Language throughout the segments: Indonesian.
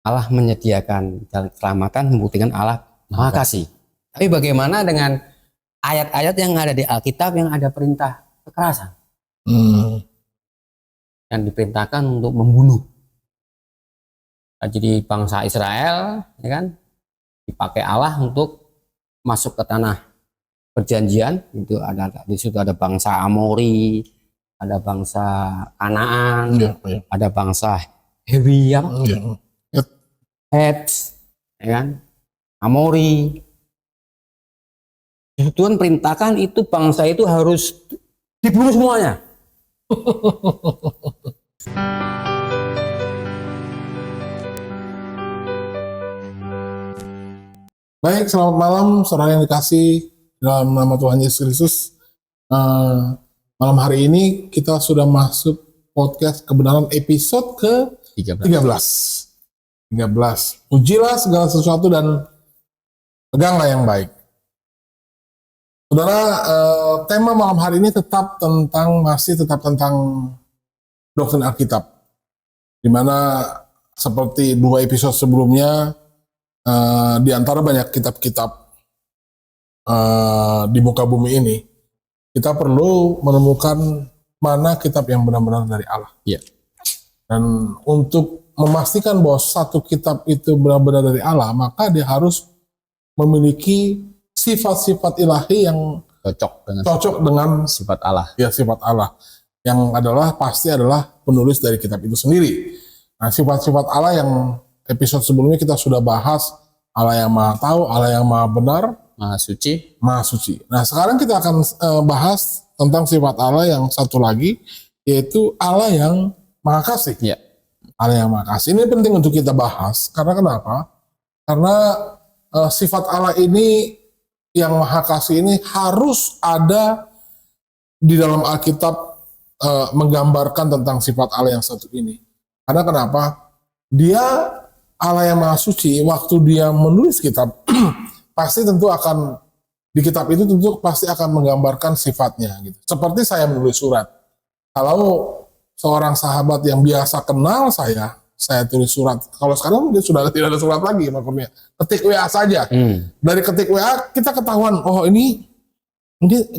Allah menyediakan jalan keselamatan, membuktikan Allah Maha Kasih. Tapi bagaimana dengan ayat-ayat yang ada di Alkitab yang ada perintah kekerasan? Yang diperintahkan untuk membunuh. Jadi bangsa Israel, ya kan, dipakai Allah untuk masuk ke tanah perjanjian. Itu ada di situ ada bangsa Amori, ada bangsa Kanaan, ada bangsa Hewiyam, Het, ya kan, Amori. Tuhan perintahkan itu bangsa itu harus dibunuh semuanya. Baik, selamat malam saudara yang dikasih dalam nama Tuhan Yesus Kristus. Malam hari ini kita sudah masuk podcast kebenaran episode ke-13. 13. Pujilah segala sesuatu dan peganglah yang baik. Saudara, tema malam hari ini masih tetap tentang doktrin Alkitab. Di mana seperti 2 episode sebelumnya, di antara banyak kitab-kitab di muka bumi ini, kita perlu menemukan mana kitab yang benar-benar dari Allah. Yeah. Dan untuk memastikan bahwa satu kitab itu benar-benar dari Allah, maka dia harus memiliki sifat-sifat ilahi yang cocok dengan sifat Allah. Ya, sifat Allah. Yang pasti adalah penulis dari kitab itu sendiri. Nah, sifat-sifat Allah yang episode sebelumnya kita sudah bahas, Allah yang Maha Tahu, Allah yang Maha Benar, Maha Suci. Maha Suci. Nah, sekarang kita akan bahas tentang sifat Allah yang satu lagi, yaitu Allah yang Maha Kasih. Ya. Allah yang Maha Kasih. Ini penting untuk kita bahas, karena kenapa? Karena sifat Allah ini, yang Maha Kasih ini harus ada di dalam Alkitab, menggambarkan tentang sifat Allah yang satu ini. Karena kenapa? Dia Allah yang Maha Suci, waktu dia menulis kitab, pasti tentu akan, di kitab itu tentu pasti akan menggambarkan sifatnya. Gitu. Seperti saya menulis surat. Kalau seorang sahabat yang biasa kenal saya tulis surat. Kalau sekarang mungkin sudah tidak ada surat lagi, maksudnya ketik WA saja. Dari ketik WA kita ketahuan, oh ini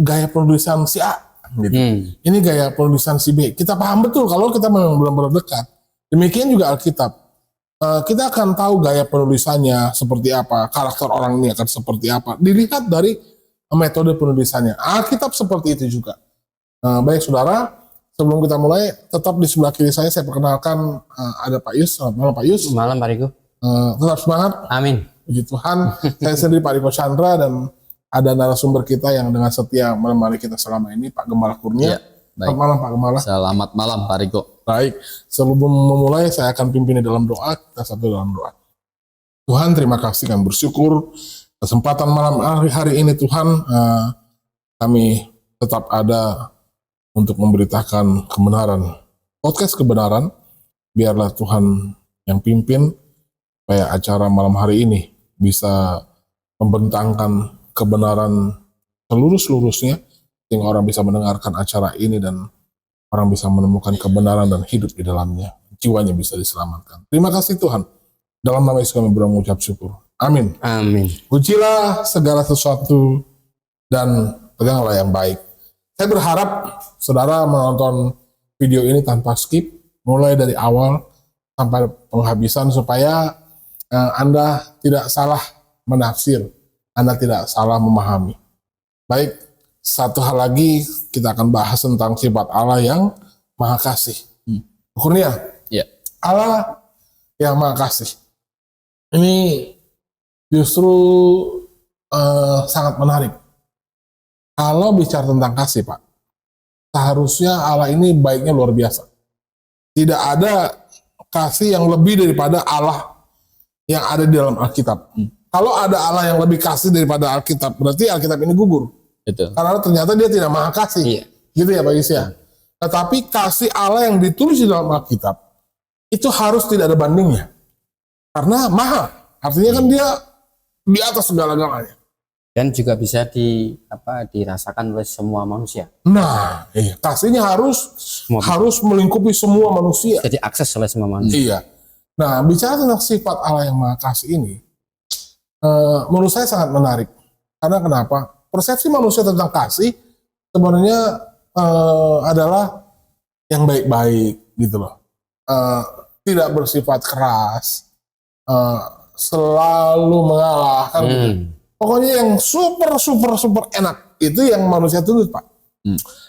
gaya penulisan si A. Gitu. Ini gaya penulisan si B. Kita paham betul kalau kita memang benar-benar dekat. Demikian juga Alkitab. Kita akan tahu gaya penulisannya seperti apa, karakter orang ini akan seperti apa. Dilihat dari metode penulisannya. Alkitab seperti itu juga. Baik saudara, sebelum kita mulai, tetap di sebelah kiri saya perkenalkan ada Pak Yus. Selamat malam Pak Yus. Malam Pak Riko. Tetap semangat. Amin. Puji Tuhan. Saya sendiri Pak Riko Chandra, dan ada narasumber kita yang dengan setia menemani kita selama ini, Pak Gembala Kurnia. Ya, baik. Selamat malam Pak Gembala. Selamat malam Pak Riko. Baik, sebelum memulai saya akan pimpin di dalam doa. Kita satu dalam doa. Tuhan, terima kasih, kami bersyukur kesempatan malam hari ini Tuhan, kami tetap ada untuk memberitakan kebenaran. Podcast kebenaran, biarlah Tuhan yang pimpin supaya acara malam hari ini bisa membentangkan kebenaran seluruh-seluruhnya, sehingga orang bisa mendengarkan acara ini dan orang bisa menemukan kebenaran dan hidup di dalamnya. Jiwanya bisa diselamatkan. Terima kasih Tuhan. Dalam nama Yesus kami mengucap syukur. Amin. Amin. Pujilah segala sesuatu dan peganglah yang baik. Saya berharap saudara menonton video ini tanpa skip, mulai dari awal sampai penghabisan, supaya Anda tidak salah menafsir, Anda tidak salah memahami. Baik. Satu hal lagi, kita akan bahas tentang sifat Allah yang Maha Kasih. Kurnia, ya. Allah yang Maha Kasih. Ini justru sangat menarik. Kalau bicara tentang kasih, Pak, seharusnya Allah ini baiknya luar biasa. Tidak ada kasih yang lebih daripada Allah yang ada di dalam Alkitab. Kalau ada Allah yang lebih kasih daripada Alkitab, berarti Alkitab ini gugur. Betul. Karena ternyata dia tidak Maha Kasih. Iya. Gitu ya Pak Yus ya. Tetapi kasih Allah yang ditulis di dalam Alkitab itu harus tidak ada bandingnya. Karena Maha. Artinya kan dia di atas segala-galanya. Dan juga bisa dirasakan oleh semua manusia. Nah, kasihnya harus melingkupi semua manusia. Jadi akses oleh semua manusia. Iya. Nah, bicara tentang sifat Allah yang Maha Kasih ini, menurut saya sangat menarik. Karena kenapa? Persepsi manusia tentang kasih sebenarnya adalah yang baik-baik gitu loh. Tidak bersifat keras, eh, selalu mengalah kan gitu. Pokoknya yang super super super enak itu yang manusia tuntut, Pak.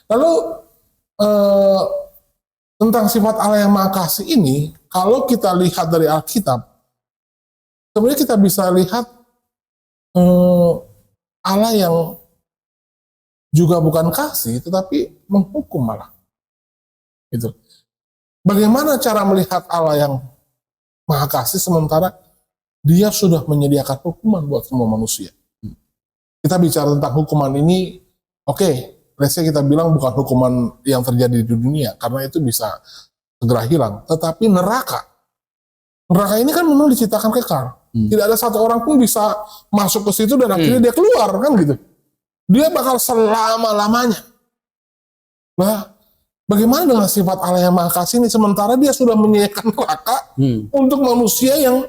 Lalu tentang sifat Allah yang Maha Kasih ini, kalau kita lihat dari Alkitab, sebenarnya kita bisa lihat Allah yang juga bukan kasih, tetapi menghukum malah. Gitu. Bagaimana cara melihat Allah yang Maha Kasih sementara Dia sudah menyediakan hukuman buat semua manusia? Kita bicara tentang hukuman ini, oke, let's say kita bilang bukan hukuman yang terjadi di dunia, karena itu bisa segera hilang. Tetapi neraka ini kan memang diciptakan kekal. Tidak ada satu orang pun bisa masuk ke situ dan akhirnya dia keluar, kan gitu. Dia bakal selama-lamanya. Nah, bagaimana dengan sifat Allah yang Maha Kasih ini sementara Dia sudah menyediakan neraka untuk manusia yang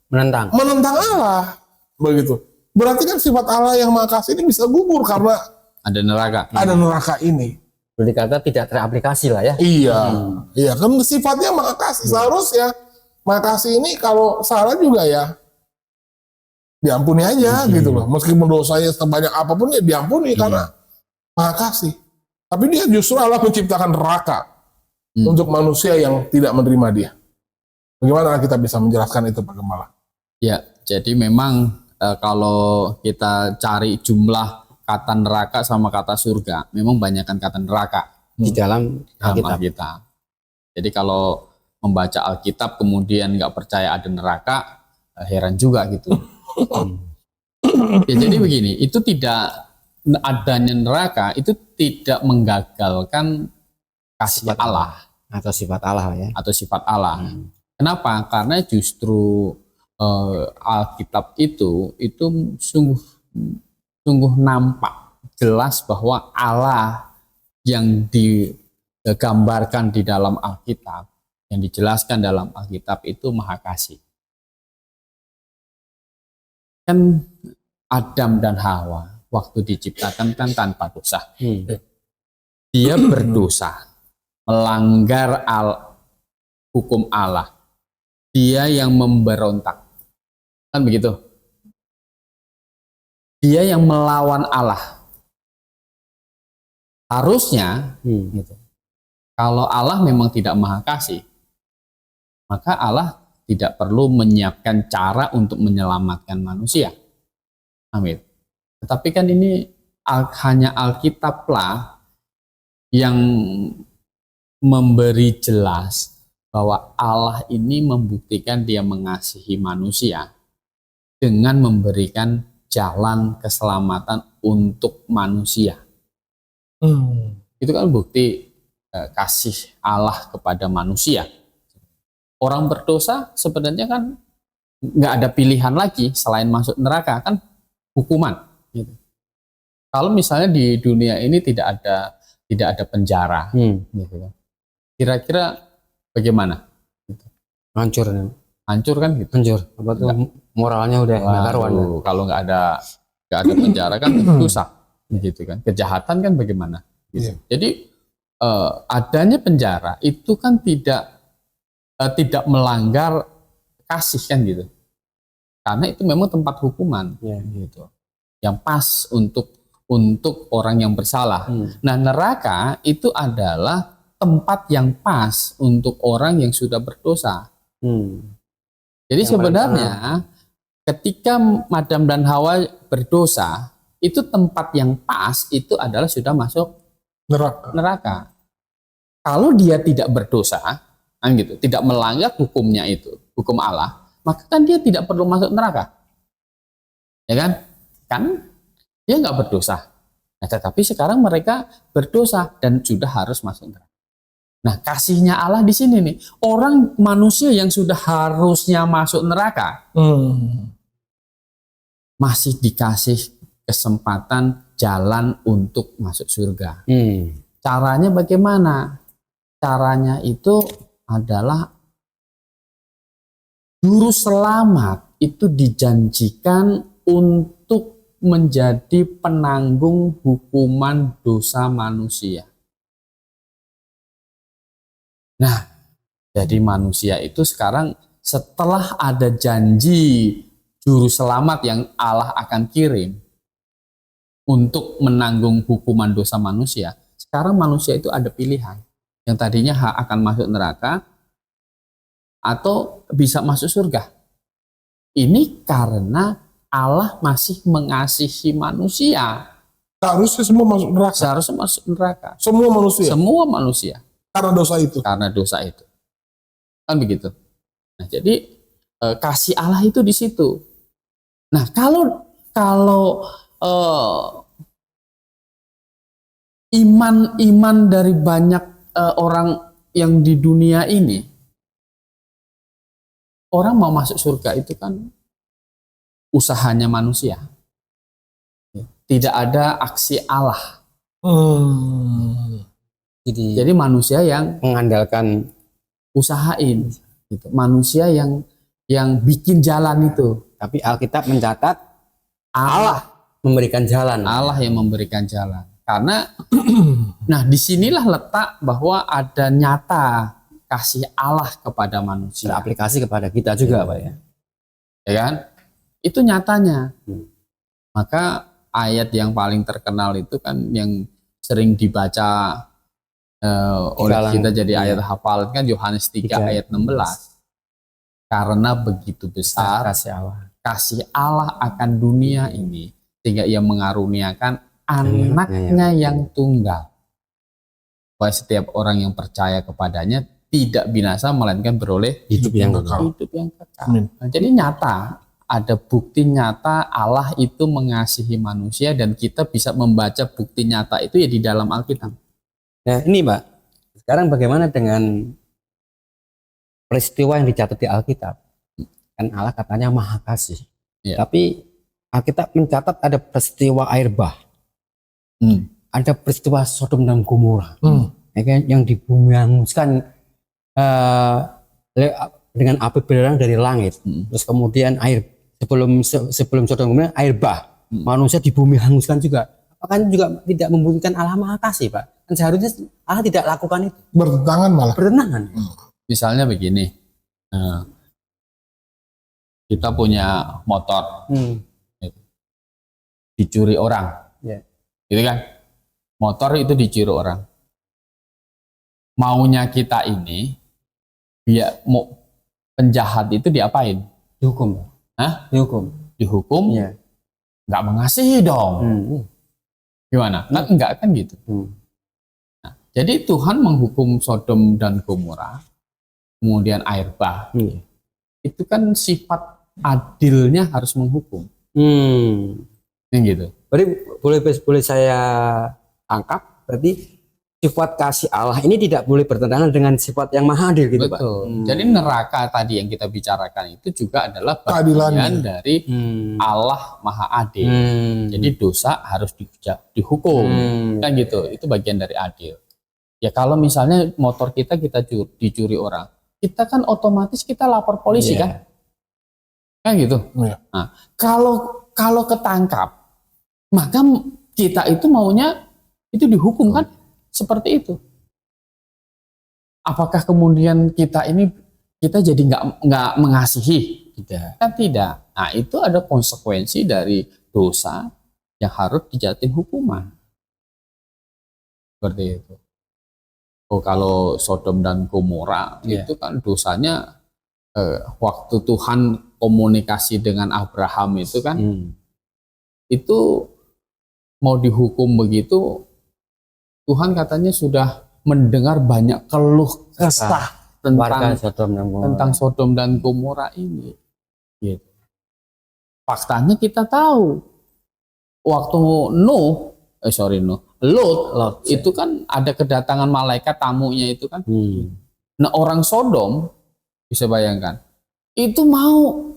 menentang Allah, begitu. Berarti kan sifat Allah yang Maha Kasih ini bisa gugur karena ada neraka. Ada neraka ini. Berarti kata tidak teraplikasi lah ya. Iya, iya kan sifatnya Maha Kasih. Seharusnya Maha Kasih ini kalau salah juga ya diampuni aja gitu loh. Meskipun dosanya sebanyak apapun ya diampuni karena Maha Kasih. Tapi Dia justru Allah menciptakan neraka untuk manusia yang tidak menerima Dia. Bagaimana kita bisa menjelaskan itu, Pak Gembala? Ya, jadi memang kalau kita cari jumlah kata neraka sama kata surga, memang banyakkan kata neraka Di dalam Alkitab. Alkitab. Jadi kalau membaca Alkitab kemudian nggak percaya ada neraka, heran juga gitu. Ya, jadi begini, itu tidak adanya neraka itu tidak menggagalkan kasih Allah Atau sifat Allah ya. atau sifat Allah. Kenapa? Karena justru Alkitab itu sungguh nampak jelas bahwa Allah yang digambarkan di dalam Alkitab, yang dijelaskan dalam Alkitab itu Maha Kasih. Kan Adam dan Hawa waktu diciptakan kan tanpa dosa. Dia berdosa, melanggar hukum Allah. Dia yang memberontak. Kan begitu? Dia yang melawan Allah. Harusnya, gitu. Kalau Allah memang tidak Maha Kasih, maka Allah tidak perlu menyiapkan cara untuk menyelamatkan manusia. Amin. Tetapi kan ini hanya Alkitablah yang memberi jelas bahwa Allah ini membuktikan Dia mengasihi manusia dengan memberikan jalan keselamatan untuk manusia. Itu kan bukti kasih Allah kepada manusia. Orang berdosa sebenarnya kan nggak ada pilihan lagi selain masuk neraka, kan hukuman. Gitu. Kalau misalnya di dunia ini tidak ada penjara, gitu kan. Kira-kira bagaimana? Gitu. Hancur kan gitu. Hancur. Apa tuh moralnya udah nggak karuan. Kalau nggak ada penjara kan susah, gitu kan. Kejahatan kan bagaimana? Gitu. Jadi adanya penjara itu kan tidak melanggar kasih kan gitu. Karena itu memang tempat hukuman, gitu. Yang pas untuk orang yang bersalah. Nah, neraka itu adalah tempat yang pas untuk orang yang sudah berdosa. Jadi yang sebenarnya ketika Adam dan Hawa berdosa, itu tempat yang pas itu adalah sudah masuk neraka. Kalau dia tidak berdosa, kan gitu, tidak melanggar hukumnya itu, hukum Allah, maka kan dia tidak perlu masuk neraka. Ya kan? Kan dia nggak berdosa. Nah, tetapi sekarang mereka berdosa dan sudah harus masuk neraka. Nah, kasihnya Allah di sini nih, orang manusia yang sudah harusnya masuk neraka masih dikasih kesempatan jalan untuk masuk surga. Caranya bagaimana? Caranya itu adalah juru selamat itu dijanjikan untuk menjadi penanggung hukuman dosa manusia. Nah, jadi manusia itu sekarang setelah ada janji juru selamat yang Allah akan kirim untuk menanggung hukuman dosa manusia, sekarang manusia itu ada pilihan. Yang tadinya akan masuk neraka atau bisa masuk surga. Ini karena Allah masih mengasihi manusia. Seharusnya semua masuk neraka. Seharusnya masuk neraka. Semua manusia. Semua manusia. Karena dosa itu. Karena dosa itu. Kan begitu. Nah, jadi kasih Allah itu di situ. Nah, kalau iman dari banyak orang yang di dunia ini, orang mau masuk surga itu kan usahanya manusia. Tidak ada aksi Allah. Jadi manusia yang mengandalkan usahain, gitu. Manusia yang bikin jalan itu. Tapi Alkitab mencatat Allah memberikan jalan. Allah yang memberikan jalan. Karena nah disinilah letak bahwa ada nyata kasih Allah kepada manusia. Aplikasi kepada kita juga, Pak ya. Ya kan? Itu nyatanya. Maka ayat yang paling terkenal itu kan yang sering dibaca oleh kita jadi ayat hafal kan Yohanes 3 ayat 16. Karena begitu besar kasih Allah akan dunia ini sehingga ia mengaruniakan anaknya yang tunggal. Bahwa setiap orang yang percaya kepadanya tidak binasa melainkan beroleh hidup yang kekal. Nah, jadi nyata, ada bukti nyata Allah itu mengasihi manusia dan kita bisa membaca bukti nyata itu ya di dalam Alkitab. Nah ini Pak, sekarang bagaimana dengan peristiwa yang dicatat di Alkitab? Kan Allah katanya maha kasih. Ya. Tapi Alkitab mencatat ada peristiwa air bah. Ada peristiwa Sodom dan Gomora. Yang dibumi hanguskan dengan api belerang dari langit. Terus kemudian air sebelum Sodom dan Gomora air bah. Manusia di bumi hanguskan juga. Apakah juga tidak membuktikan Allah maha kasih, Pak? Kan seharusnya Allah tidak lakukan itu. Bertentangan malah. Bertentangan. Misalnya begini, kita punya motor, dicuri orang, gitu kan? Motor itu dicuri orang. Maunya kita ini, biar penjahat itu diapain? Dihukum. Hah? Dihukum? Ya. Nggak mengasihi dong. Gimana? Kan enggak kan gitu. Nah, jadi Tuhan menghukum Sodom dan Gomora, kemudian air bah. Itu kan sifat adilnya harus menghukum. Gitu. Berarti boleh saya tangkap, berarti sifat kasih Allah ini tidak boleh bertentangan dengan sifat yang maha adil gitu, Pak. Betul. Jadi neraka tadi yang kita bicarakan itu juga adalah bagian dari Allah maha adil. Jadi dosa harus dihukum. Kan gitu. Itu bagian dari adil. Ya kalau misalnya motor kita dicuri orang, kita kan otomatis kita lapor polisi kan? Kan gitu. Nah, kalau ketangkap, maka kita itu maunya itu dihukum kan? Seperti itu. Apakah kemudian kita jadi nggak mengasihi? Tidak. Kan tidak. Nah itu ada konsekuensi dari dosa yang harus dijatuhin hukuman. Seperti itu. Oh kalau Sodom dan Gomora itu kan dosanya waktu Tuhan komunikasi dengan Abraham itu kan itu mau dihukum begitu. Tuhan katanya sudah mendengar banyak keluh kesah tentang Sodom dan Gomora ini. Gitu. Faktanya kita tahu waktu Lot itu kan ada kedatangan malaikat tamunya itu kan. Nah orang Sodom bisa bayangkan itu mau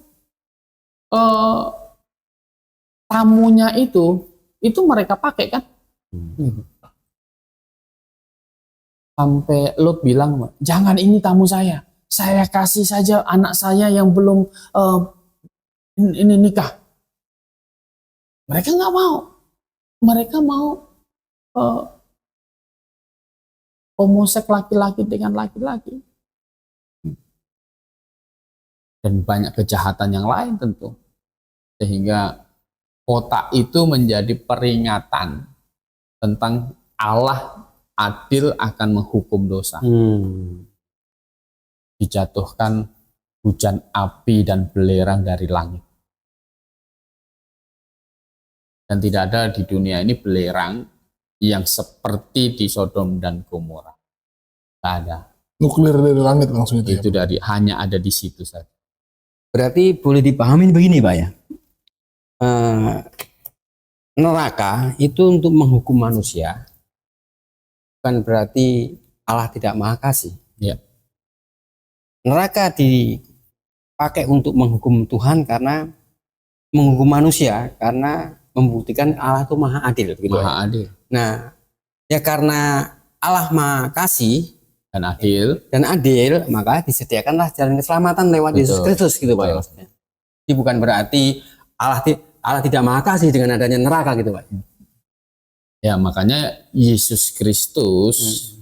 tamunya itu mereka pakai kan. Sampai Lot bilang, jangan ini tamu saya saya kasih saja anak saya yang belum ini nikah. Mereka nggak mau. Mereka mau homoseks laki-laki dengan laki-laki. Dan banyak kejahatan yang lain tentu. Sehingga kota itu menjadi peringatan tentang Allah adil akan menghukum dosa. Dijatuhkan hujan api dan belerang dari langit. Dan tidak ada di dunia ini belerang yang seperti di Sodom dan Gomora. Tidak ada. Nuklir dari langit langsung itu. Itu hanya ada di situ saja. Berarti boleh dipahami begini Pak ya. Neraka itu untuk menghukum manusia, bukan berarti Allah tidak maha kasih. Ya. Neraka dipakai untuk menghukum Tuhan karena menghukum manusia, karena membuktikan Allah itu maha adil. Gitu Maha adil Nah, ya karena Allah maha kasih dan adil, maka disediakanlah jalan keselamatan lewat Yesus Kristus gitu Pak ya. Maksudnya. Jadi bukan berarti Allah tidak maha kasih dengan adanya neraka gitu Pak. Ya, makanya Yesus Kristus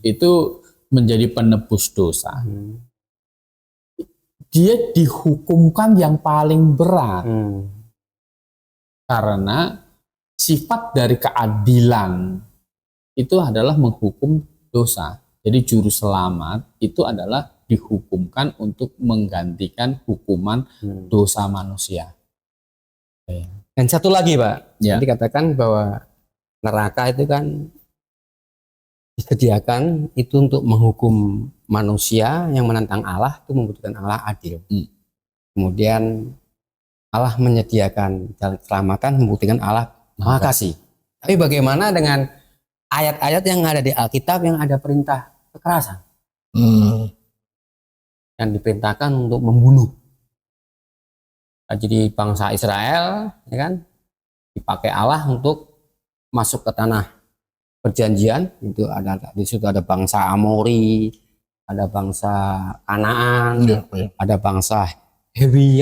itu menjadi penebus dosa. Dia dihukumkan yang paling berat. Karena sifat dari keadilan itu adalah menghukum dosa. Jadi juru selamat itu adalah dihukumkan untuk menggantikan hukuman dosa manusia. Dan satu lagi Pak, Ya. dikatakan bahwa neraka itu kan disediakan itu untuk menghukum manusia yang menentang Allah, itu membutuhkan Allah adil. Kemudian Allah menyediakan jalan keselamatan, membuktikan Allah maha kasih. Tapi bagaimana dengan ayat-ayat yang ada di Alkitab yang ada perintah kekerasan? Yang diperintahkan untuk membunuh. Nah, jadi bangsa Israel, ya kan, dipakai Allah untuk masuk ke tanah perjanjian. Itu di situ ada bangsa Amori, ada bangsa Kanaan, ada bangsa Hewi,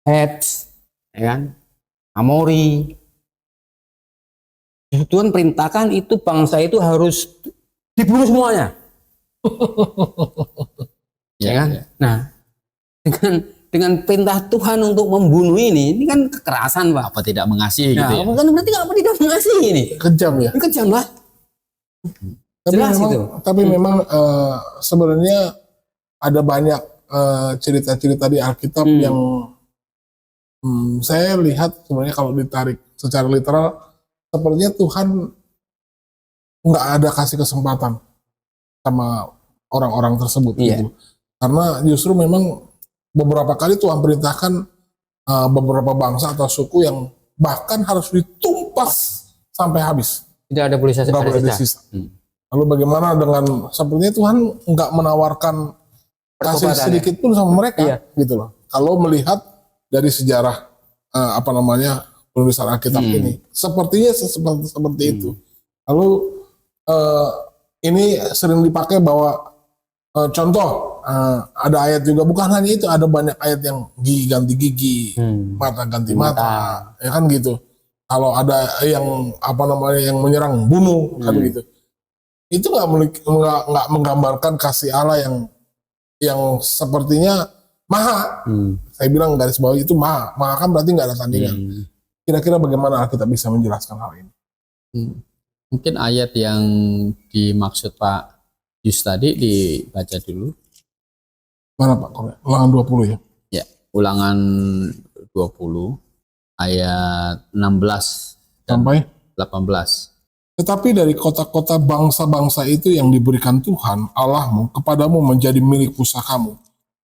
Het, ya kan, Amori. Tuhan perintahkan itu bangsa itu harus dibunuh semuanya. Ya kan? Nah, dengan perintah Tuhan untuk membunuh ini kan kekerasan Pak. Apa tidak mengasihi gitu ya? Kan berarti apa tidak mengasihi ini? Kejam ya. Kejam lah. Tapi memang sebenarnya ada banyak cerita-cerita di Alkitab yang saya lihat sebenarnya kalau ditarik secara literal sepertinya Tuhan nggak ada kasih kesempatan sama orang-orang tersebut gitu. Karena justru memang beberapa kali Tuhan perintahkan beberapa bangsa atau suku yang bahkan harus ditumpas sampai habis. Tidak ada boleh sisa. Lalu bagaimana dengan sepertinya Tuhan nggak menawarkan kasih sedikit pun sama mereka, gitu loh. Kalau melihat dari sejarah penulisan Alkitab ini, sepertinya seperti itu. Lalu ini sering dipakai bahwa contoh ada ayat juga, bukan hanya itu, ada banyak ayat yang gigi ganti gigi, mata ganti mata, ya kan gitu. Kalau ada yang yang menyerang bunuh, kan gitu. Itu nggak menggambarkan kasih Allah yang sepertinya maha. Saya bilang garis bawah itu maha kan berarti nggak ada tandingan. Kira-kira bagaimana kita bisa menjelaskan hal ini? Mungkin ayat yang dimaksud Pak Yus tadi dibaca dulu. Mana Pak? Ulangan 20 ya? Ya, Ulangan 20 ayat 16 sampai 18. Tetapi dari kota-kota bangsa-bangsa itu yang diberikan Tuhan Allahmu kepadamu menjadi milik pusakamu.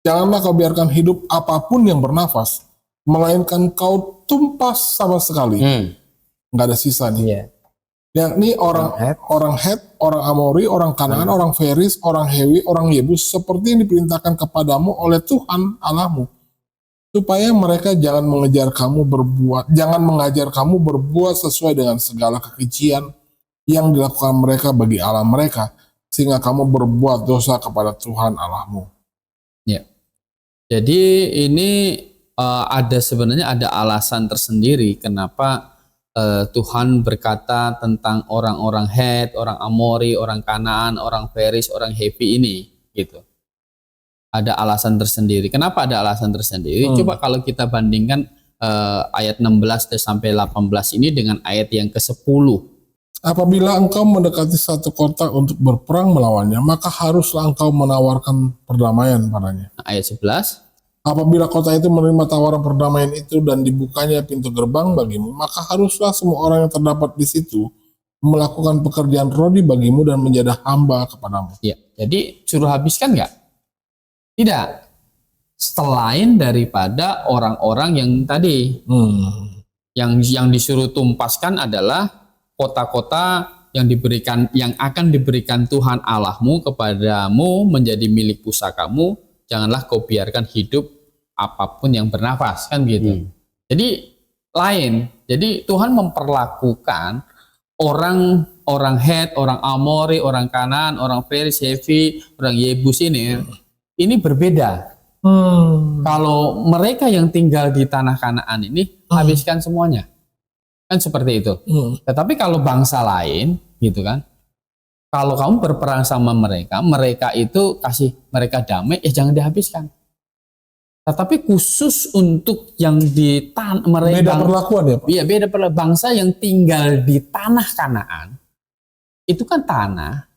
Janganlah kau biarkan hidup apapun yang bernafas, melainkan kau tumpas sama sekali. Nggak ada sisa nih. Yakni orang Het, orang Amori, orang Kanaan, orang Feris, orang Hewi, orang Yebus, seperti yang diperintahkan kepadamu oleh Tuhan Allahmu, supaya mereka jangan mengajar kamu berbuat sesuai dengan segala kekejian yang dilakukan mereka bagi Allah mereka, sehingga kamu berbuat dosa kepada Tuhan Allahmu. Ya. Jadi ini sebenarnya ada alasan tersendiri kenapa Tuhan berkata tentang orang-orang Het, orang Amori, orang Kanaan, orang Feris, orang Hevi ini, gitu. Ada alasan tersendiri. Kenapa ada alasan tersendiri? Coba kalau kita bandingkan ayat 16 sampai 18 ini dengan ayat yang ke-10. Apabila engkau mendekati satu kota untuk berperang melawannya, maka haruslah engkau menawarkan perdamaian padanya. Ayat 11. Apabila kota itu menerima tawaran perdamaian itu dan dibukanya pintu gerbang bagimu, maka haruslah semua orang yang terdapat di situ melakukan pekerjaan rodi bagimu dan menjadi hamba kepadamu. Ya, jadi suruh habiskan nggak? Tidak. Selain daripada orang-orang yang tadi, yang disuruh tumpaskan adalah kota-kota yang akan diberikan Tuhan Allahmu kepadamu menjadi milik pusakamu. Janganlah kau biarkan hidup apapun yang bernafas, kan gitu. Jadi lain. Jadi Tuhan memperlakukan orang Het, orang Amori, orang Kanaan, orang Feris, Hevi, orang Yebus ini berbeda. Kalau mereka yang tinggal di tanah Kanaan ini habiskan semuanya, kan seperti itu. Tetapi kalau bangsa lain, gitu kan, kalau kamu berperang sama mereka itu kasih mereka damai, ya jangan dihabiskan. Tetapi khusus untuk yang di mereka, beda perlakuan ya Pak? Iya, beda perlakuan. Bangsa yang tinggal di tanah Kanaan, itu kan tanah,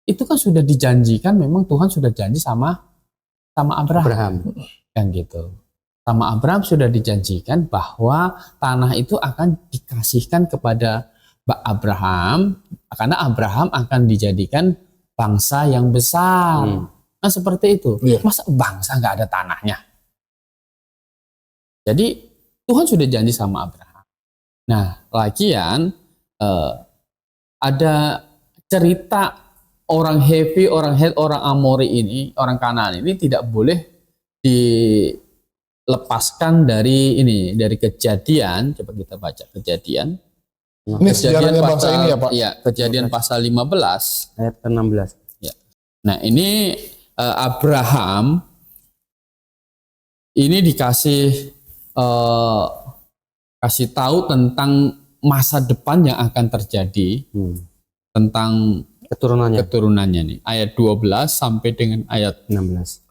itu kan sudah dijanjikan, memang Tuhan sudah janji sama Abraham. Kan gitu. Sama Abraham sudah dijanjikan bahwa tanah itu akan dikasihkan kepada Abraham, karena Abraham akan dijadikan bangsa yang besar. Nah seperti itu. Masa bangsa nggak ada tanahnya? Jadi Tuhan sudah janji sama Abraham. Nah, lagian ada cerita orang Hevi, orang Het, orang Amori ini, orang Kanaan ini tidak boleh dilepaskan dari Kejadian. Coba kita baca Kejadian. Ini sejarahnya bangsa ini ya Pak? Iya, Kejadian pasal 15 ayat ke-16. Ya. Nah, ini Abraham ini dikasih kasih tahu tentang masa depan yang akan terjadi, tentang keturunannya nih. Ayat 12 sampai dengan ayat 16.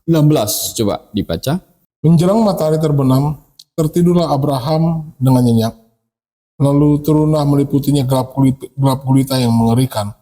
Coba dibaca. Menjelang matahari terbenam, tertidurlah Abraham dengan nyenyak. Lalu turunlah meliputinya gelap gulita yang mengerikan.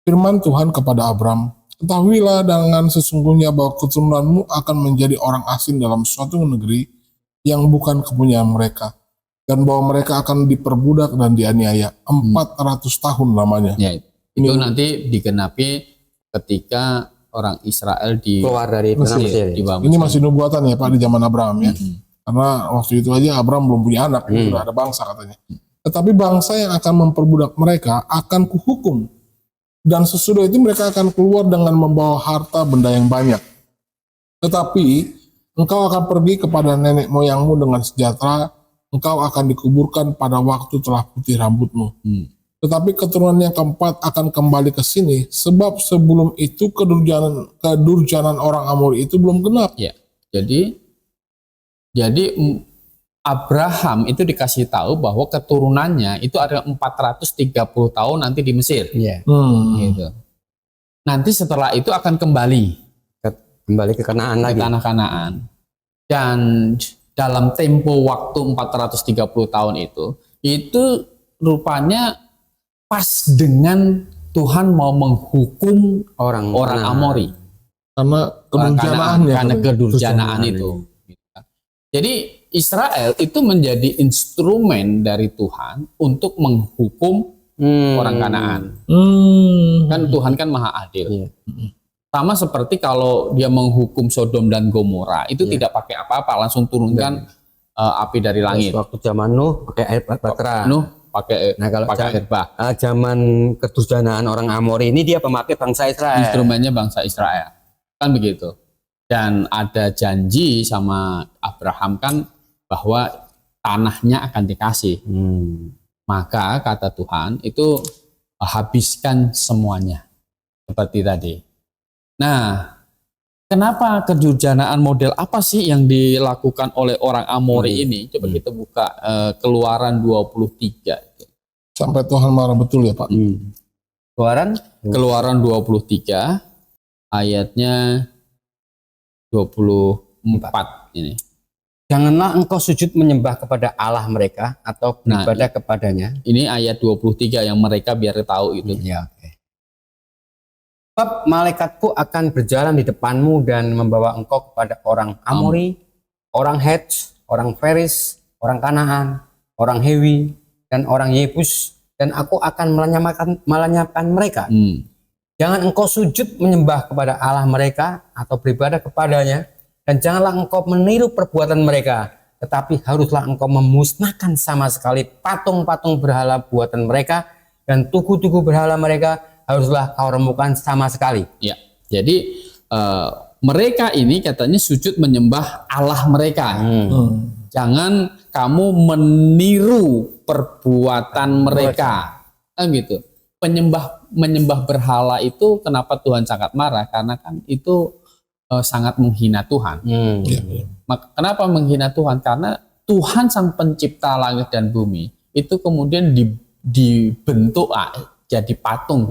Firman Tuhan kepada Abram, ketahuilah dengan sesungguhnya bahwa keturunanmu akan menjadi orang asing dalam suatu negeri yang bukan kepunyaan mereka, dan bahwa mereka akan diperbudak dan dianiaya 400 tahun lamanya. Ya, itu nanti digenapi ketika orang Israel keluar dari Mesir. Ini masih nubuatan ya Pak di zaman Abraham ya. Karena waktu itu aja Abraham belum punya anak, sudah ada bangsa katanya. Tetapi bangsa yang akan memperbudak mereka akan kuhukum, dan sesudah itu mereka akan keluar dengan membawa harta benda yang banyak. Tetapi engkau akan pergi kepada nenek moyangmu dengan sejahtera, engkau akan dikuburkan pada waktu telah putih rambutmu. Tetapi keturunan yang keempat akan kembali ke sini, sebab sebelum itu kedurjanan orang Amori itu belum genap. Ya, jadi Abraham itu dikasih tahu bahwa keturunannya itu ada 430 tahun nanti di Mesir. Gitu. Nanti setelah itu akan kembali ke Kanaan lagi. Tanah Kanaan. Dan dalam tempo waktu 430 tahun itu rupanya pas dengan Tuhan mau menghukum orang Amori. Karena kedurjanaan itu. Jadi Israel itu menjadi instrumen dari Tuhan untuk menghukum orang Kanaan. Kan Tuhan kan maha adil. Sama seperti kalau dia menghukum Sodom dan Gomora, itu tidak pakai apa-apa, langsung turunkan api dari langit. Waktu zaman Nuh pakai air batra. Kalau air bah. Zaman kedurjanaan orang Amori ini dia pemakai bangsa Israel. Instrumennya bangsa Israel. Kan begitu. Dan ada janji sama Abraham kan bahwa tanahnya akan dikasih. Maka kata Tuhan itu habiskan semuanya. seperti tadi. Nah, kenapa kedurjanaan model apa sih yang dilakukan oleh orang Amori ini? Coba kita buka Keluaran 23. Sampai Tuhan marah betul ya Pak. Keluaran 23 ayatnya 24 ini. Janganlah engkau sujud menyembah kepada Allah mereka atau beribadah kepadanya. Ini ayat 23 yang mereka biar tahu itu. Ya, oke. Sebab malaikatku akan berjalan di depanmu dan membawa engkau kepada orang Amori, orang Het, orang Feris, orang Kanaan, orang Hewi, dan orang Yebus, dan aku akan melenyapkan mereka. Jangan engkau sujud menyembah kepada Allah mereka atau beribadah kepadanya, dan janganlah engkau meniru perbuatan mereka, tetapi haruslah engkau memusnahkan sama sekali patung-patung berhala buatan mereka, dan tugu-tugu berhala mereka haruslah kau remukkan sama sekali. Ya, jadi mereka ini katanya sujud menyembah Allah mereka. Jangan kamu meniru perbuatan mereka. Kan gitu. Menyembah berhala itu kenapa Tuhan sangat marah? Karena kan itu sangat menghina Tuhan. Kenapa menghina Tuhan? Karena Tuhan sang pencipta langit dan bumi itu kemudian dibentuk jadi patung.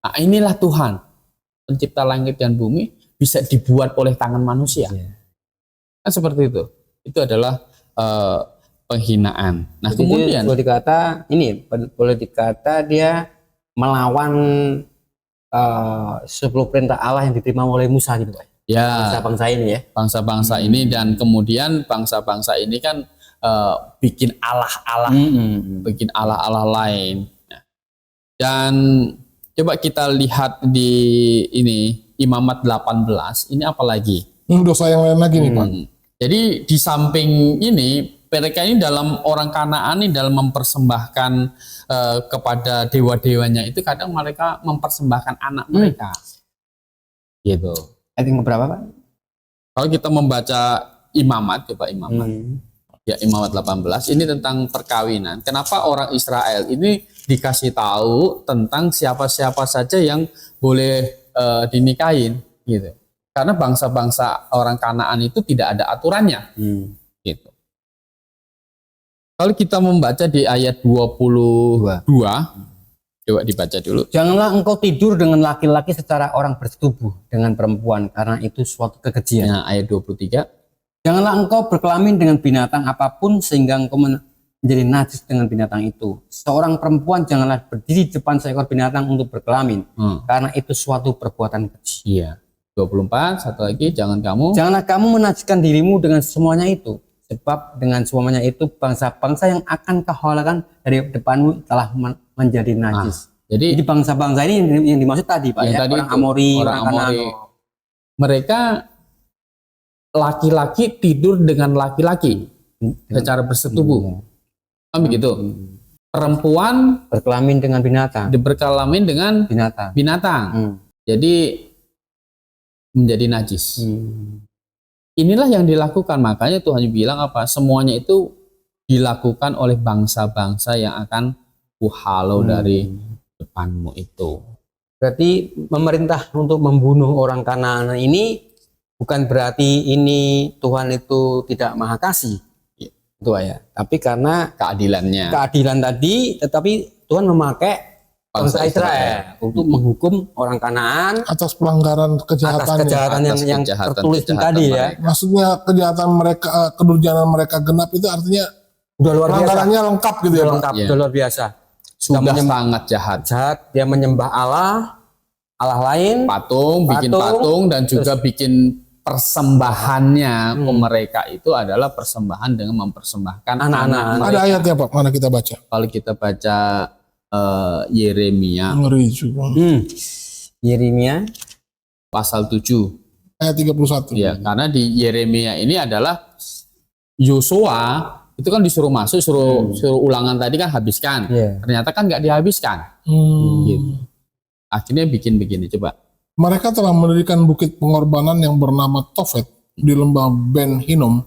Nah, inilah Tuhan pencipta langit dan bumi bisa dibuat oleh tangan manusia. Kan seperti itu. Itu adalah penghinaan. Nah, jadi kemudian boleh dikata dia melawan 10 perintah Allah yang diterima oleh Musa gitu Pak. Ya, Bangsa-bangsa ini ya. Bangsa-bangsa ini, dan kemudian bangsa-bangsa ini kan bikin Allah-Allah, bikin Allah-Allah lain. Dan coba kita lihat di ini Imamat 18, ini apa lagi? Dosa yang lain lagi nih Pak. Jadi di samping ini mereka ini dalam orang Kanaan ini dalam mempersembahkan kepada dewa-dewanya itu kadang mereka mempersembahkan anak mereka. Gitu. Ayat yang berapa Pak? Kalau kita membaca Imamat, coba Imamat. Ya, Imamat 18 ini tentang perkawinan. Kenapa orang Israel ini dikasih tahu tentang siapa-siapa saja yang boleh dinikahin gitu. Karena bangsa-bangsa orang Kanaan itu tidak ada aturannya. Gitu. Kalau kita membaca di ayat 22, coba dibaca dulu. Janganlah engkau tidur dengan laki-laki secara orang bersetubuh dengan perempuan, karena itu suatu kekejian. Nah, ayat 23. Janganlah engkau berkelamin dengan binatang apapun sehingga engkau menjadi najis dengan binatang itu. Seorang perempuan janganlah berdiri di depan seekor binatang untuk berkelamin, karena itu suatu perbuatan keji. Iya. 24, satu lagi, Janganlah kamu menajiskan dirimu dengan semuanya itu, sebab dengan semuanya itu bangsa-bangsa yang akan kau halakan dari depanmu telah menjadi najis. Jadi bangsa-bangsa ini yang dimaksud tadi Pak ya, orang Amori, orang Kanaan. Mereka laki-laki tidur dengan laki-laki secara bersetubuh. Begitu. Perempuan berkelamin dengan binatang. Berkelamin dengan binatang. Jadi menjadi najis. Inilah yang dilakukan, makanya Tuhan bilang apa? Semuanya itu dilakukan oleh bangsa-bangsa yang akan kuhalau dari depanmu itu. Berarti pemerintah untuk membunuh orang Kanaan ini bukan berarti ini Tuhan itu tidak maha kasih, itu ya. Tapi karena keadilan tadi, tetapi Tuhan memakai bangsa Israel untuk menghukum orang Kanaan atas pelanggaran kejahatan yang tertulis tadi ya. Maksudnya kejahatan mereka, kedurjanaan mereka genap itu artinya udah luar biasa. Pelanggarannya lengkap gitu ya. Lengkap, udah luar biasa. Sudah sangat jahat. Dia menyembah Allah lain, bikin patung dan juga bikin persembahannya ke mereka itu adalah persembahan dengan mempersembahkan anak-anak. Ada ayatnya Pak, mana kita baca? Kalau kita baca Yeremia Yeremia pasal 7 ayat 31. Ya, karena di Yeremia ini adalah Yosua itu kan disuruh masuk, suruh ulangan tadi kan habiskan. Ternyata kan nggak dihabiskan. Gitu. Akhirnya bikin begini, coba. Mereka telah mendirikan bukit pengorbanan yang bernama Tofet di lembah Ben Hinnom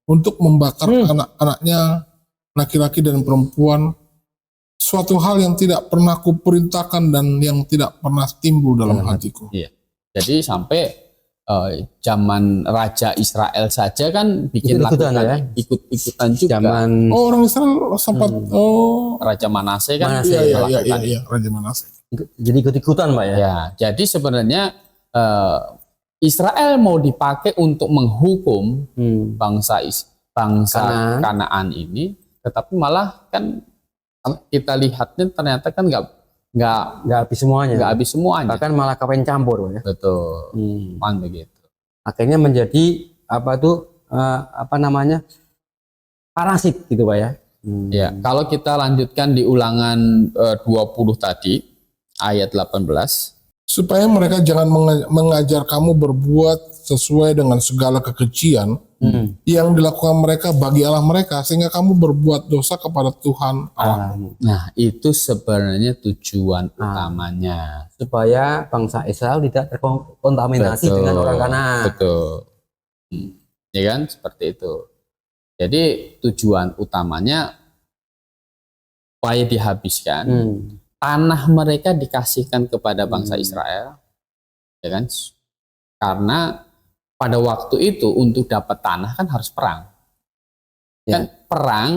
untuk membakar anak-anaknya laki-laki dan perempuan suatu hal yang tidak pernah kuperintahkan dan yang tidak pernah timbul dalam hatiku. Iya. Jadi sampai zaman Raja Israel saja kan bikin Ikut-ikutan lakukan ya? ikut-ikutan juga. Zaman Oh, orang Israel sempat Raja Manase kan Manase, melakukan iya, Raja Manase. jadi ikut-ikutan Pak ya. Ya, jadi sebenarnya Israel mau dipakai untuk menghukum bangsa Kanaan. Kanaan ini, tetapi malah kan kita lihatnya ternyata kan nggak Nggak habis semuanya. nggak habis semuanya. Bahkan malah kawin campur Pak ya. Betul, kan begitu. Akhirnya menjadi apa tuh apa namanya, parasit gitu Pak ya. Ya, kalau kita lanjutkan di Ulangan 20 tadi ayat 18. Supaya mereka jangan mengajar kamu berbuat sesuai dengan segala kekejian yang dilakukan mereka bagi Allah mereka, sehingga kamu berbuat dosa kepada Tuhan Allah. Nah, itu sebenarnya tujuan utamanya. Supaya bangsa Israel tidak terkontaminasi Betul, dengan orang Kanaan. Betul. Ya kan, seperti itu. Jadi tujuan utamanya supaya dihabiskan, tanah mereka dikasihkan kepada bangsa Israel, ya kan? Karena pada waktu itu untuk dapat tanah kan harus perang. Ya. Kan perang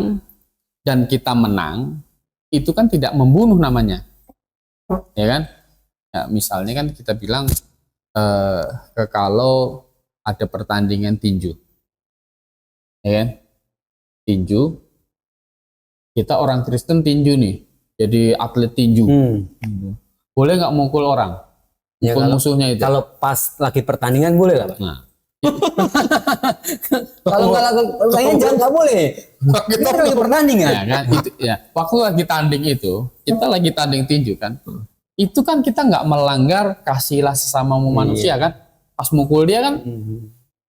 dan kita menang itu kan tidak membunuh namanya, ya kan? Ya, misalnya kan kita bilang kalau ada pertandingan tinju, ya kan? Tinju, kita orang Kristen tinju nih, jadi atlet tinju, boleh nggak mukul orang, Ya, mukul kalau- musuhnya itu? Kalau pas lagi pertandingan boleh lah Pak. Nah, Kalau nggak lagi pertandingan jangan nggak boleh. Kita lagi pertandingan. ya kan, itu ya. Waktu lagi tanding itu, kita lagi tanding tinju kan, itu kan kita nggak melanggar kasihlah sesamamu manusia kan, pas mukul dia kan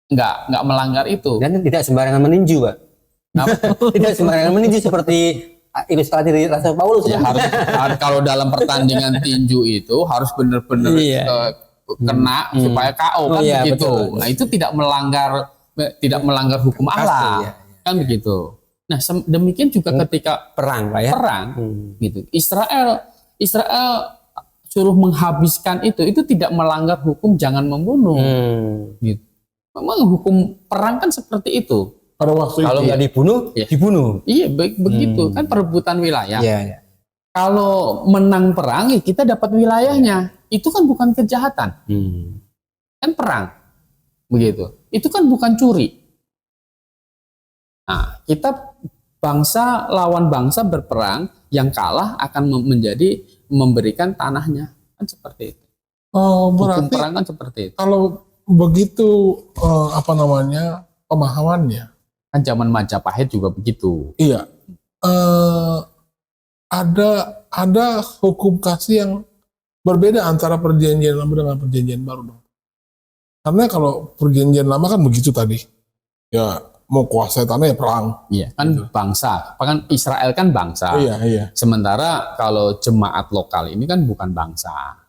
nggak melanggar itu. Dan tidak sembarangan meninju Pak. Tidak sembarangan meninju seperti ilustrasi dari Rasul Paulus Ya ya. harus kalau dalam pertandingan tinju itu harus benar-benar Iya. kena supaya KO kan iya, begitu. betul. Nah itu tidak melanggar hukum Allah iya. kan begitu. Nah demikian juga ketika Perang Pak ya. perang gitu. Israel suruh menghabiskan itu tidak melanggar hukum jangan membunuh. Gitu. Memang hukum perang kan seperti itu. Pada waktu Kalau itu nggak dibunuh, Iya. dibunuh. Iya begitu kan perebutan wilayah. Iya. Kalau menang perang ya kita dapat wilayahnya. Itu kan bukan kejahatan, kan perang, begitu. Itu kan bukan curi. Nah, kita bangsa lawan bangsa berperang, yang kalah akan memberikan tanahnya, kan seperti itu. oh, Hukum berarti perang kan seperti itu. kalau begitu apa namanya pemahamannya, Kan zaman Majapahit juga begitu. iya, ada hukum kasih yang berbeda antara perjanjian lama dengan perjanjian baru dong. Karena kalau perjanjian lama kan begitu tadi, ya mau kuasai tanah ya perang. Iya, kan bangsa. Kan Israel kan bangsa. Iya. Sementara kalau jemaat lokal ini kan bukan bangsa.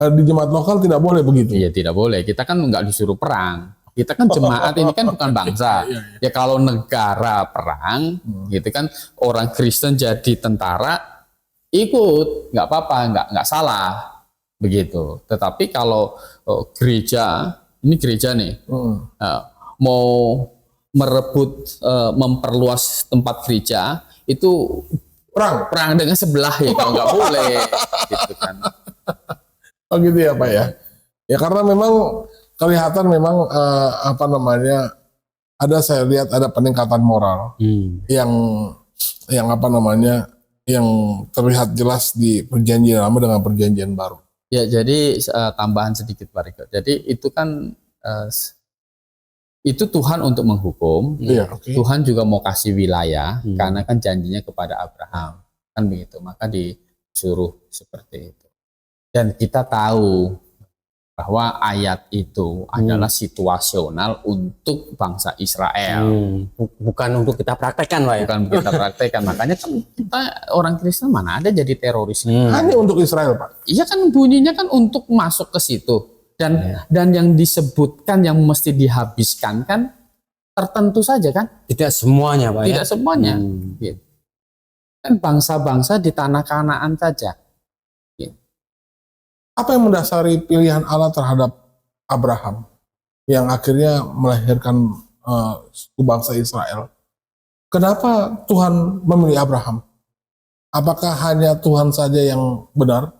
Di jemaat lokal tidak boleh begitu. Iya tidak boleh. Kita kan nggak disuruh perang. Kita kan jemaat ini kan bukan bangsa. Ya kalau negara perang, gitu kan orang Kristen jadi tentara ikut, nggak apa-apa, nggak salah begitu. Tetapi kalau gereja, ini gereja nih mau merebut, memperluas tempat gereja itu perang dengan sebelah ya kalau nggak boleh, gitu kan. Oh gitu ya Pak ya. Ya karena memang kelihatan memang apa namanya saya lihat ada peningkatan moral yang apa namanya yang terlihat jelas di perjanjian lama dengan perjanjian baru. Ya jadi tambahan sedikit Pak Riko. Jadi itu kan itu Tuhan untuk menghukum. Iya, oke. Tuhan juga mau kasih wilayah karena kan janjinya kepada Abraham kan begitu. Maka disuruh seperti itu. Dan kita tahu bahwa ayat itu adalah situasional untuk bangsa Israel. Bukan untuk kita praktekkan Pak ya. Bukan kita praktekkan. Makanya kan kita orang Kristen mana ada jadi teroris. Hanya untuk Israel Pak. Iya kan bunyinya kan untuk masuk ke situ. Dan yang disebutkan yang mesti dihabiskan kan tertentu saja kan. Tidak semuanya Pak ya. Tidak semuanya. Gitu. Kan bangsa-bangsa di tanah Kanaan saja. Apa yang mendasari pilihan Allah terhadap Abraham yang akhirnya melahirkan suku bangsa Israel? Kenapa Tuhan memilih Abraham? Apakah hanya Tuhan saja yang benar?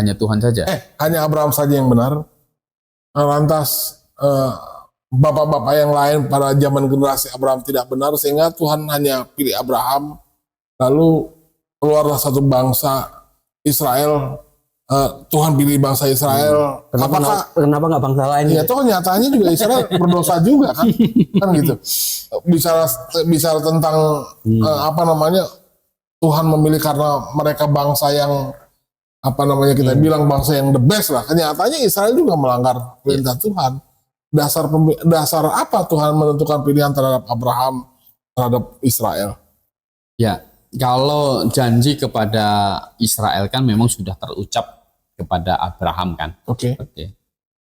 Hanya Tuhan saja. Hanya Abraham saja yang benar? Lantas bapak-bapak yang lain pada zaman generasi Abraham tidak benar sehingga Tuhan hanya pilih Abraham, lalu keluarlah satu bangsa Israel. Tuhan pilih bangsa Israel. Kenapa nggak bangsa lain? Ya toh nyatanya juga Israel berdosa juga kan, kan gitu. Bicara tentang apa namanya, Tuhan memilih karena mereka bangsa yang apa namanya kita bilang bangsa yang the best lah. Kenyataannya Israel juga melanggar perintah Tuhan. Dasar apa Tuhan menentukan pilihan terhadap Abraham terhadap Israel? Ya, kalau janji kepada Israel kan memang sudah terucap kepada Abraham kan. Oke.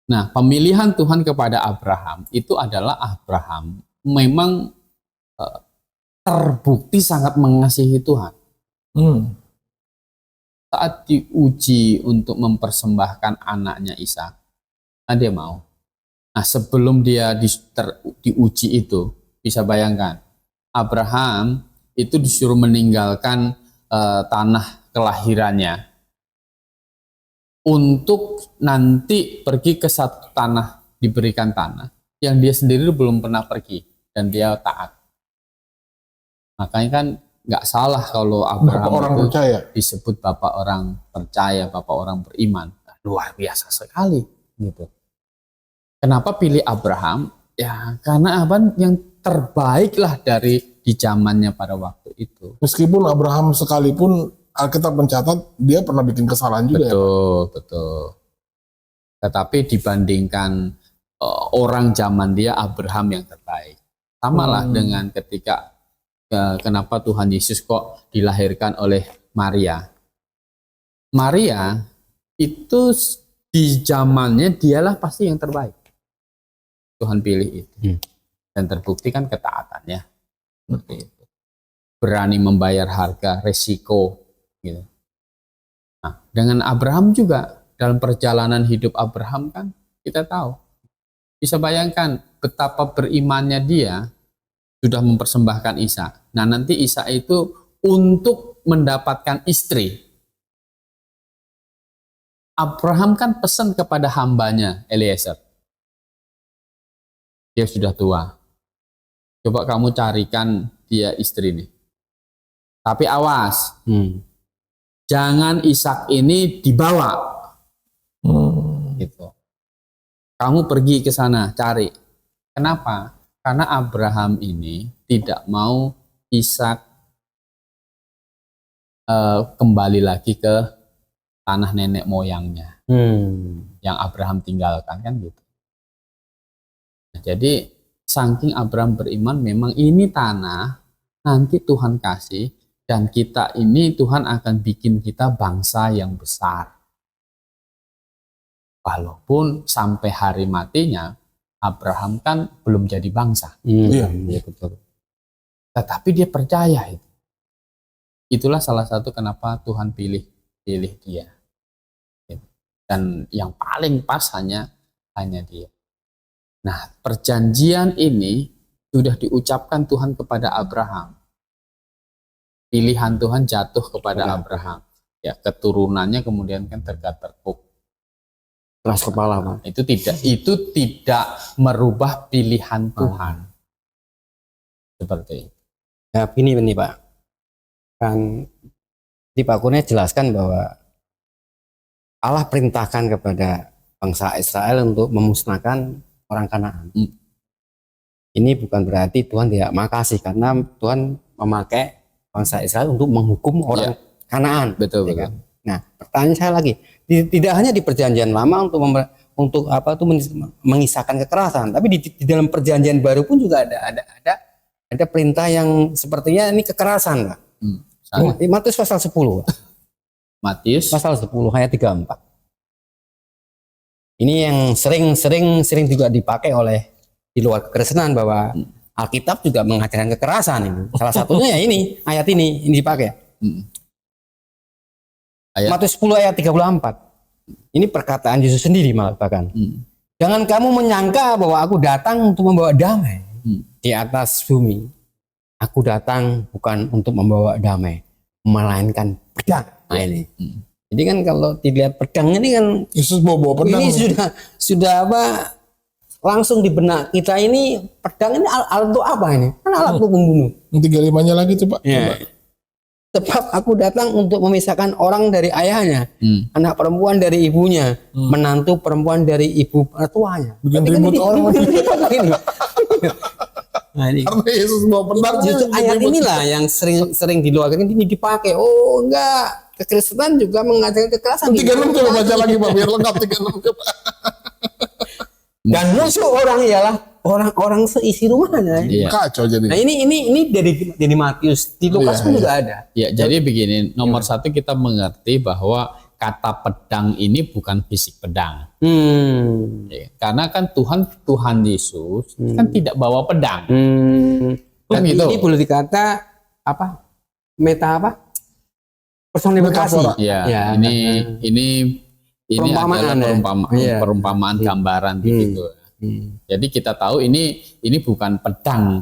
Nah, pemilihan Tuhan kepada Abraham itu adalah Abraham memang terbukti sangat mengasihi Tuhan. Saat diuji untuk mempersembahkan anaknya Ishak, dia mau. Nah, sebelum dia diuji itu, bisa bayangkan, Abraham itu disuruh meninggalkan tanah kelahirannya untuk nanti pergi ke satu tanah, diberikan tanah yang dia sendiri belum pernah pergi dan dia taat. Makanya kan nggak salah kalau Abraham Bapak orang itu percaya. disebut bapak orang percaya, bapak orang beriman. Luar biasa sekali gitu. Kenapa pilih Abraham? Ya karena Abraham yang terbaik lah dari di zamannya pada waktu itu. Meskipun Abraham sekalipun Alkitab mencatat dia pernah bikin kesalahan juga. Betul. Tetapi dibandingkan orang zaman dia, Abraham yang terbaik. Samalah dengan ketika kenapa Tuhan Yesus kok dilahirkan oleh Maria. Maria itu di zamannya dialah pasti yang terbaik. Tuhan pilih itu. Dan terbukti kan ketaatannya. Seperti itu. Berani membayar harga, resiko. Gitu. Nah, dengan Abraham juga, dalam perjalanan hidup Abraham kan kita tahu. Bisa bayangkan betapa berimannya dia sudah mempersembahkan Ishak. Nah, nanti Ishak itu untuk mendapatkan istri. Abraham kan pesan kepada hambanya Eliezer. Dia sudah tua. Coba kamu carikan dia istri nih. Tapi awas. Jangan Ishak ini dibawa. Gitu. Kamu pergi ke sana cari. Kenapa? Karena Abraham ini tidak mau Ishak kembali lagi ke tanah nenek moyangnya. Yang Abraham tinggalkan kan gitu. Nah, jadi saking Abraham beriman memang ini tanah nanti Tuhan kasih. Dan kita ini Tuhan akan bikin kita bangsa yang besar. Walaupun sampai hari matinya Abraham kan belum jadi bangsa. Iya, betul. Tetapi dia percaya itu. Itulah salah satu kenapa Tuhan pilih dia. Dan yang paling pas hanya dia. Nah, perjanjian ini sudah diucapkan Tuhan kepada Abraham. Pilihan Tuhan jatuh kepada Abraham. Ya, keturunannya kemudian kan tergap-terpuk. Keras kepala, Pak. Itu tidak merubah pilihan Tuhan. Seperti itu. Ya, begini Pak. Kan di Pak Kurnia jelaskan bahwa Allah perintahkan kepada bangsa Israel untuk memusnahkan orang Kanaan. Ini bukan berarti Tuhan tidak makasih karena Tuhan memakai bangsa Israel untuk menghukum orang Kanaan. Betul. Kan? Nah, pertanyaan saya lagi, tidak hanya di perjanjian lama untuk apa tuh mengisahkan kekerasan, tapi di dalam perjanjian baru pun juga ada perintah yang sepertinya ini kekerasan, Pak. Matius pasal 10. Matius pasal 10 ayat 34. Ini yang sering juga dipakai oleh di luar kekristenan bahwa Alkitab juga mengajarkan kekerasan ini. Salah satunya ya ini ayat ini dipakai. Hmm. Ayat. Matius 10 ayat 34. Ini perkataan Yesus sendiri malah bahkan. Jangan kamu menyangka bahwa aku datang untuk membawa damai di atas bumi. Aku datang bukan untuk membawa damai, melainkan pedang. Nah ini. Jadi kan kalau dilihat pedang ini kan Yesus bawa pedang. ini sudah apa, langsung di benak kita ini pedang ini alat untuk apa ini? Kan alat untuk membunuh. 35-nya lagi tuh Pak. Ya. Sebab aku datang untuk memisahkan orang dari ayahnya, anak perempuan dari ibunya, menantu perempuan dari ibu mertuanya. Bikin ribut orang. Nah, ini. Karena Yesus bawa pedang. Justru ayat inilah yang sering diluarkan ini dipakai. Oh enggak, kekristenan juga mengajarkan kekerasan. 36 coba baca lagi Pak biar lengkap 36 coba. Dan musuh orang ialah orang-orang seisi rumahnya. Iya. Kacau jadi. Nah ini dari Matius, di Lukas pun juga ada. Ya, jadi begini, nomor satu kita mengerti bahwa kata pedang ini bukan fisik pedang. Ya, karena kan Tuhan Yesus kan tidak bawa pedang. Kan gitu. Ini boleh dikata apa? Meta apa? Personifikasi. Ya, ini Perumpamaan, adalah perumpamaan gambaran begitu. Jadi kita tahu ini bukan pedang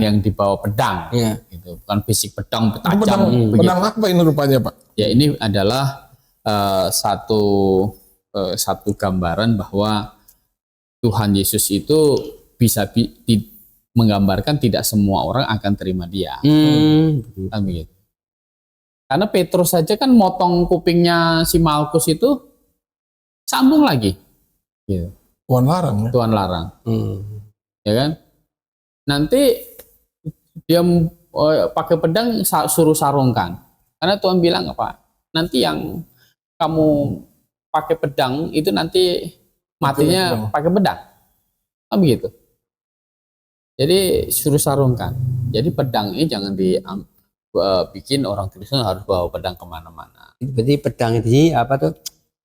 yang dibawa pedang, gitu. Bukan fisik pedang tajam. Pedang apa ini rupanya Pak? Ya ini adalah satu gambaran bahwa Tuhan Yesus itu bisa menggambarkan tidak semua orang akan terima dia. Kan begitu. Karena Petrus saja kan motong kupingnya si Malkus itu sambung lagi. Gitu. Tuhan larang ya. Tuhan larang. Ya kan? Nanti dia pakai pedang suruh sarungkan. Karena Tuhan bilang apa? Nanti yang kamu pakai pedang itu nanti matinya pakai pedang. Kan begitu. Jadi suruh sarungkan. Jadi pedang ini jangan bikin orang Kristen harus bawa pedang kemana-mana. Berarti pedang ini apa tuh?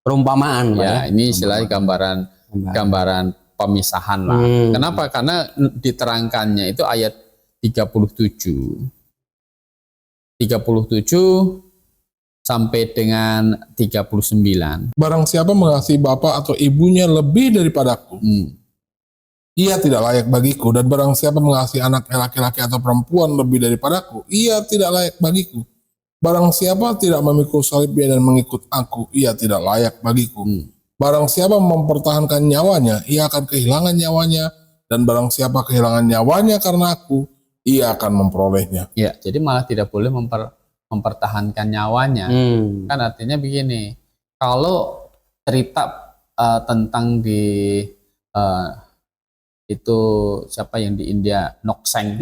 Perumpamaan. Ya, ini istilahnya gambaran pemisahan lah. Kenapa? Karena diterangkannya itu ayat 37 sampai dengan 39. Barang siapa mengasihi bapa atau ibunya lebih daripadaku, ia tidak layak bagiku. Dan barang siapa mengasihi anak laki-laki atau perempuan lebih daripadaku, ia tidak layak bagiku. Barang siapa tidak memikul salibnya dan mengikut aku, ia tidak layak bagiku. Barang siapa mempertahankan nyawanya, ia akan kehilangan nyawanya. Dan barang siapa kehilangan nyawanya karena aku, ia akan memperolehnya. Ya, jadi malah tidak boleh mempertahankan nyawanya. Kan artinya begini, kalau cerita tentang itu siapa yang di India, Nokseng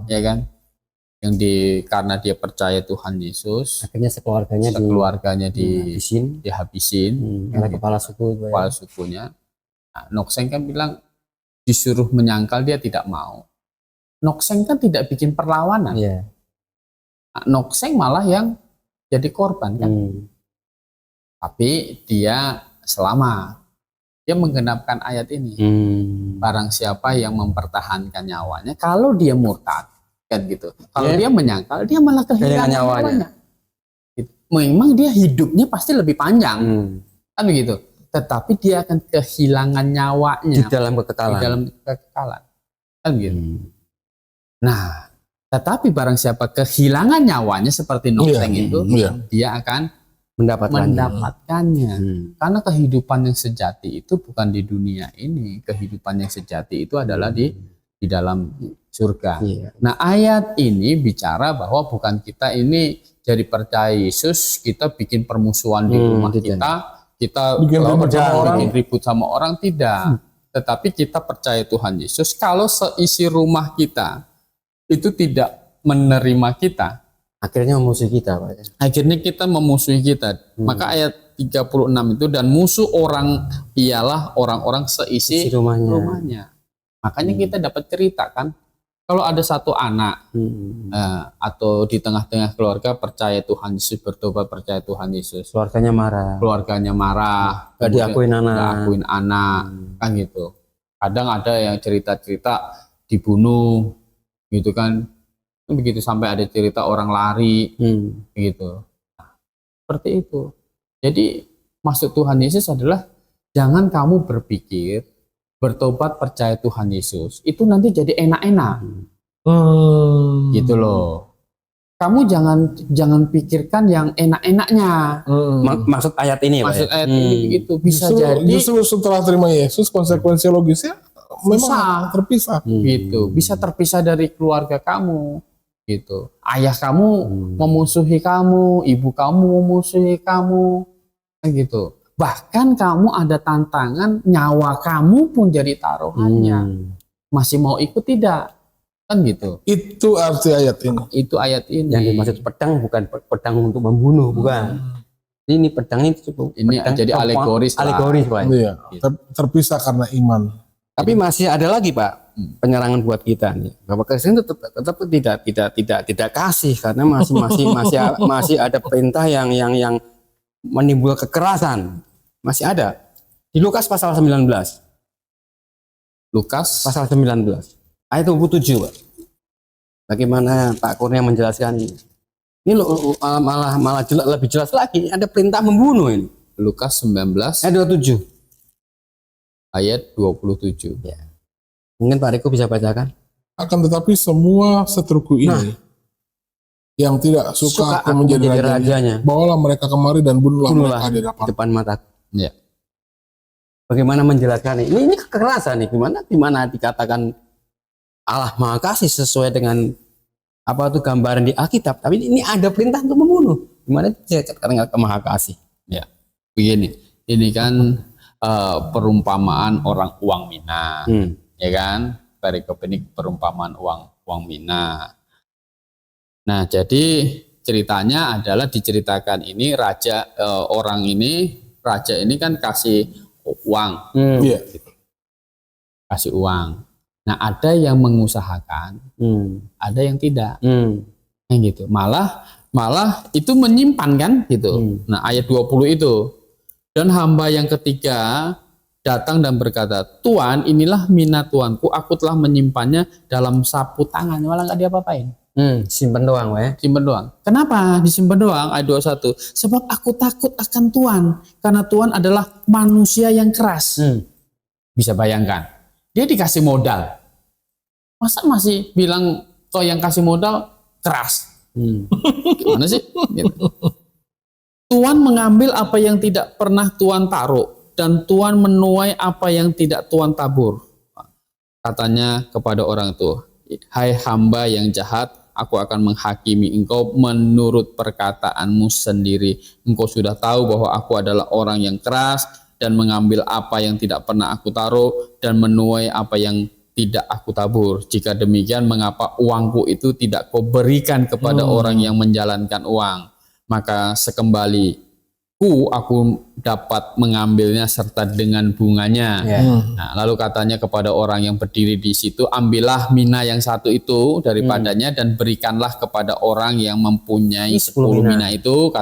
ya kan? Karena dia percaya Tuhan Yesus, akhirnya sekeluarganya dihabisin oleh kepala sukunya. Nah, Nokseng kan bilang disuruh menyangkal dia tidak mau. Nokseng kan tidak bikin perlawanan. Nah, Nokseng malah yang jadi korban kan. Tapi dia selamat. Dia menggenapkan ayat ini. Barang siapa yang mempertahankan nyawanya, kalau dia murtad kan gitu. Kalau dia menyangkal, dia malah kehilangan nyawanya. Memang dia hidupnya pasti lebih panjang, kan begitu. Tetapi dia akan kehilangan nyawanya di dalam kekekalan. Kan begitu. Nah, tetapi barang siapa kehilangan nyawanya seperti Nokseng itu, dia akan mendapatkannya. Karena kehidupan yang sejati itu bukan di dunia ini. Kehidupan yang sejati itu adalah di dalam surga. Nah, ayat ini bicara bahwa bukan kita ini jadi percaya Yesus, kita bikin permusuhan di rumah kita bikin ribut sama orang, tidak. Tetapi kita percaya Tuhan Yesus. Kalau seisi rumah kita itu tidak menerima kita, akhirnya memusuhi kita, Pak. Akhirnya kita memusuhi kita. Maka ayat 36 itu, dan musuh orang ialah orang-orang seisi rumahnya. Makanya kita dapat cerita kan, kalau ada satu anak atau di tengah-tengah keluarga percaya Tuhan Yesus, bertobat percaya Tuhan Yesus, keluarganya marah, gak diakuin anak, kan gitu. Kadang ada yang cerita-cerita dibunuh gitu kan, Begitu sampai ada cerita orang lari begitu. Nah, seperti itu. Jadi maksud Tuhan Yesus adalah jangan kamu berpikir bertobat percaya Tuhan Yesus itu nanti jadi enak-enak gitu loh. Kamu jangan pikirkan yang enak-enaknya. Maksud ayat ini, Pak. Maksud ayat ini begitu bisa jadi justru setelah terima Yesus konsekuensi logisnya memang susah. terpisah. Gitu, bisa terpisah dari keluarga kamu gitu. Ayah kamu memusuhi kamu, ibu kamu memusuhi kamu, kan gitu. Bahkan kamu ada tantangan nyawa kamu pun jadi taruhannya. Masih mau ikut tidak? Kan gitu. Itu arti ayat ini. Itu ayat ini. Yang dimaksud pedang bukan pedang untuk membunuh, bukan. Ini pedang ini cukup Ini pedang jadi alegoris lah. Alegoris, Pak. Iya, terpisah karena iman. Tapi masih ada lagi, Pak, penyerangan buat kita nih. Bapak Kristen tetap tidak kasih karena masih ada perintah yang menimbulkan kekerasan. Masih ada. Di Lukas pasal 19. Lukas Pasal 19. Ayat 27, Pak. Bagaimana Pak Kurnia menjelaskan ini? Ini malah lebih jelas lagi. Ada perintah membunuh ini. Lukas 19 Ayat 27. ayat 27. Ya. Mungkin Pak Riko bisa bacakan. Akan tetapi semua seteruku ini yang tidak suka aku menjadi rajanya, bawalah mereka kemari dan bunuhlah mereka di depan mataku. Ya. Bagaimana menjelaskan ini? Ini kekerasan nih. Gimana dikatakan Allah Maha Kasih sesuai dengan apa itu gambaran di Alkitab, tapi ini ada perintah untuk membunuh. Gimana dikatakan Maha Kasih? Ya. Begini, ini kan perumpamaan orang uang mina, ya kan? Perikop ini perumpamaan uang mina. Nah, jadi ceritanya adalah diceritakan ini raja raja ini kan kasih uang, kasih uang. Nah, ada yang mengusahakan, ada yang tidak, gitu. Malah itu menyimpan kan, gitu. Nah, ayat 20 itu. Dan hamba yang ketiga datang dan berkata, Tuan, inilah mina tuanku, aku telah menyimpannya dalam sapu tangan. Malah nggak diapa-apain. Simpen doang, Pak. Simpen doang. Kenapa disimpan doang? Ayat 21. Sebab aku takut akan Tuhan, karena Tuhan adalah manusia yang keras. Bisa bayangkan. Dia dikasih modal. Masa masih bilang kau yang kasih modal keras? Gimana sih? Gitu. Tuhan mengambil apa yang tidak pernah Tuhan taruh, dan Tuhan menuai apa yang tidak Tuhan tabur. Katanya kepada orang itu, hai hamba yang jahat, aku akan menghakimi engkau menurut perkataanmu sendiri. Engkau sudah tahu bahwa aku adalah orang yang keras, dan mengambil apa yang tidak pernah aku taruh, dan menuai apa yang tidak aku tabur. Jika demikian, mengapa uangku itu tidak kau berikan kepada orang yang menjalankan uang? Maka sekembaliku aku dapat mengambilnya serta dengan bunganya. Nah, lalu katanya kepada orang yang berdiri di situ, ambillah mina yang satu itu daripadanya dan berikanlah kepada orang yang mempunyai 10 mina itu.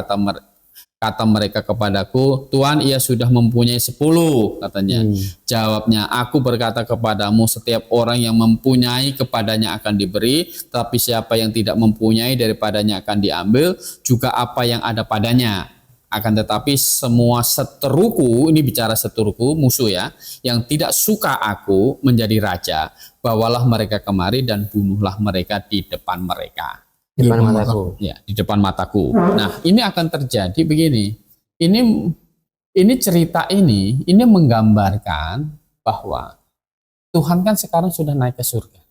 Kata mereka kepadaku, Tuan, ia sudah mempunyai 10, katanya. Jawabnya, aku berkata kepadamu, setiap orang yang mempunyai kepadanya akan diberi, tapi siapa yang tidak mempunyai daripadanya akan diambil juga apa yang ada padanya. Akan tetapi semua seteruku, ini bicara seteruku, musuh ya, yang tidak suka aku menjadi raja, bawalah mereka kemari dan bunuhlah mereka di depan mereka. Di depan mataku. Ya, di depan mataku. Nah, ini akan terjadi begini. Ini cerita ini menggambarkan bahwa Tuhan kan sekarang sudah naik ke surga.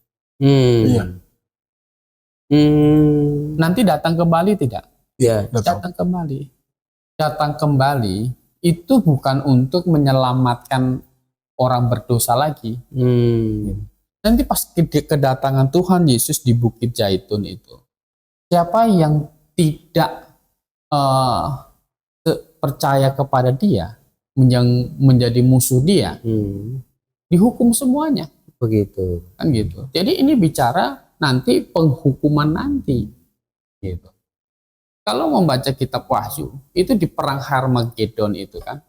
Nanti datang kembali tidak? Ya, datang kembali. Datang kembali itu bukan untuk menyelamatkan orang berdosa lagi. Nanti pas kedatangan Tuhan Yesus di Bukit Zaitun itu, siapa yang tidak percaya kepada dia, yang menjadi musuh dia, dihukum semuanya. Begitu. Kan gitu. Jadi ini bicara nanti penghukuman nanti. Gitu. Kalau membaca kitab Wahyu, itu di perang Harmagedon itu kan,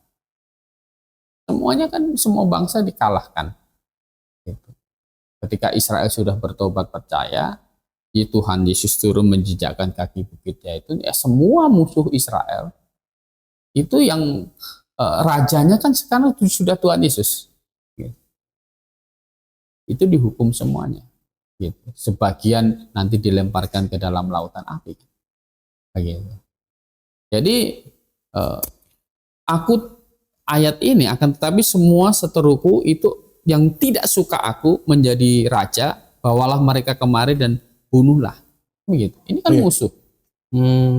semuanya kan semua bangsa dikalahkan. Gitu. Ketika Israel sudah bertobat percaya, Tuhan Yesus turun menjejakkan kaki Bukit Zaitun, ya semua musuh Israel itu yang rajanya kan sekarang sudah Tuhan Yesus, gitu. Itu dihukum semuanya, gitu. Sebagian nanti dilemparkan ke dalam lautan api, begitu. Jadi aku ayat ini akan tetapi semua seteruku itu yang tidak suka aku menjadi raja, bawalah mereka kemari dan bunuhlah, begitu. Ini kan musuh,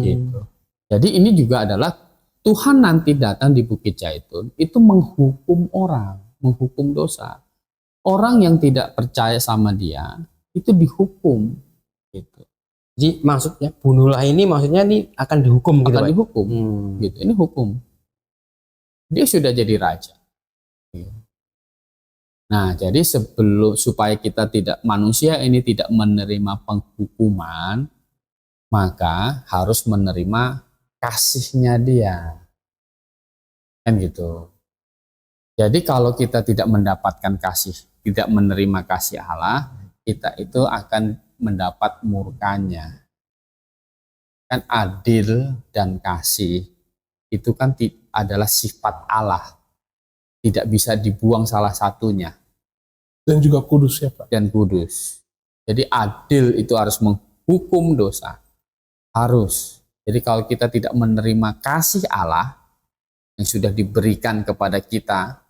gitu. Jadi ini juga adalah Tuhan nanti datang di Bukit Zaitun itu menghukum orang, menghukum dosa. Orang yang tidak percaya sama dia itu dihukum, gitu. Jadi maksudnya bunuhlah ini maksudnya ini akan dihukum gitu, Akan Pak? dihukum, gitu. Ini hukum. Dia sudah jadi raja. Nah, jadi supaya kita manusia ini tidak menerima penghukuman, maka harus menerima kasihnya dia, kan gitu. Jadi kalau kita tidak mendapatkan kasih, tidak menerima kasih Allah, kita itu akan mendapat murkanya. Kan adil dan kasih itu kan adalah sifat Allah, tidak bisa dibuang salah satunya. Dan juga kudus ya Pak. Dan kudus. Jadi adil itu harus menghukum dosa, harus. Jadi kalau kita tidak menerima kasih Allah yang sudah diberikan kepada kita,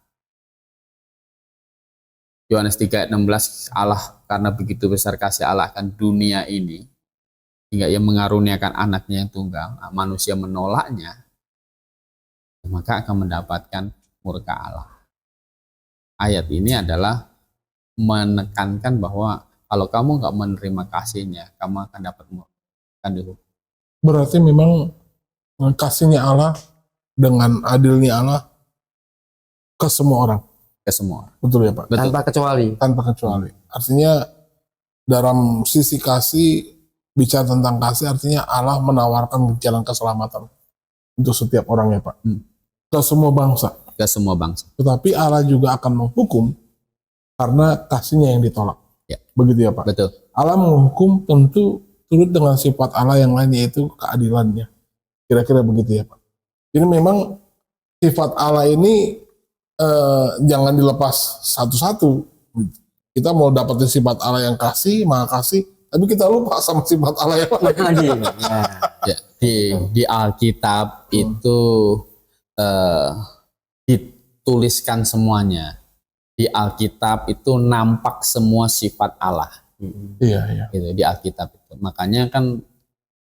Yohanes 3 ayat 16, Allah karena begitu besar kasih Allah akan dunia ini, hingga ia mengaruniakan anaknya yang tunggal, manusia menolaknya, maka akan mendapatkan murka Allah. Ayat ini adalah menekankan bahwa kalau kamu nggak menerima kasihnya, kamu akan dapat murka, akan dihukum. Berarti memang kasihnya Allah dengan adilnya Allah ke semua orang. Ke semua. Betul ya Pak? Betul. Tanpa kecuali. Tanpa kecuali. Artinya dalam sisi kasih, bicara tentang kasih artinya Allah menawarkan jalan keselamatan untuk setiap orang ya Pak. Ke semua bangsa. Ke semua bangsa. Tetapi Allah juga akan menghukum karena kasihnya yang ditolak. Ya. Begitu ya Pak? Betul. Allah menghukum tentu turut dengan sifat Allah yang lain, yaitu keadilannya. Kira-kira begitu ya Pak. Jadi memang sifat Allah ini jangan dilepas satu-satu. Kita mau dapetin sifat Allah yang kasih, maha kasih, tapi kita lupa sama sifat Allah yang lain. Ya, di Alkitab itu dituliskan semuanya. Di Alkitab itu nampak semua sifat Allah. Iya. Gitu, di Alkitab itu. Makanya kan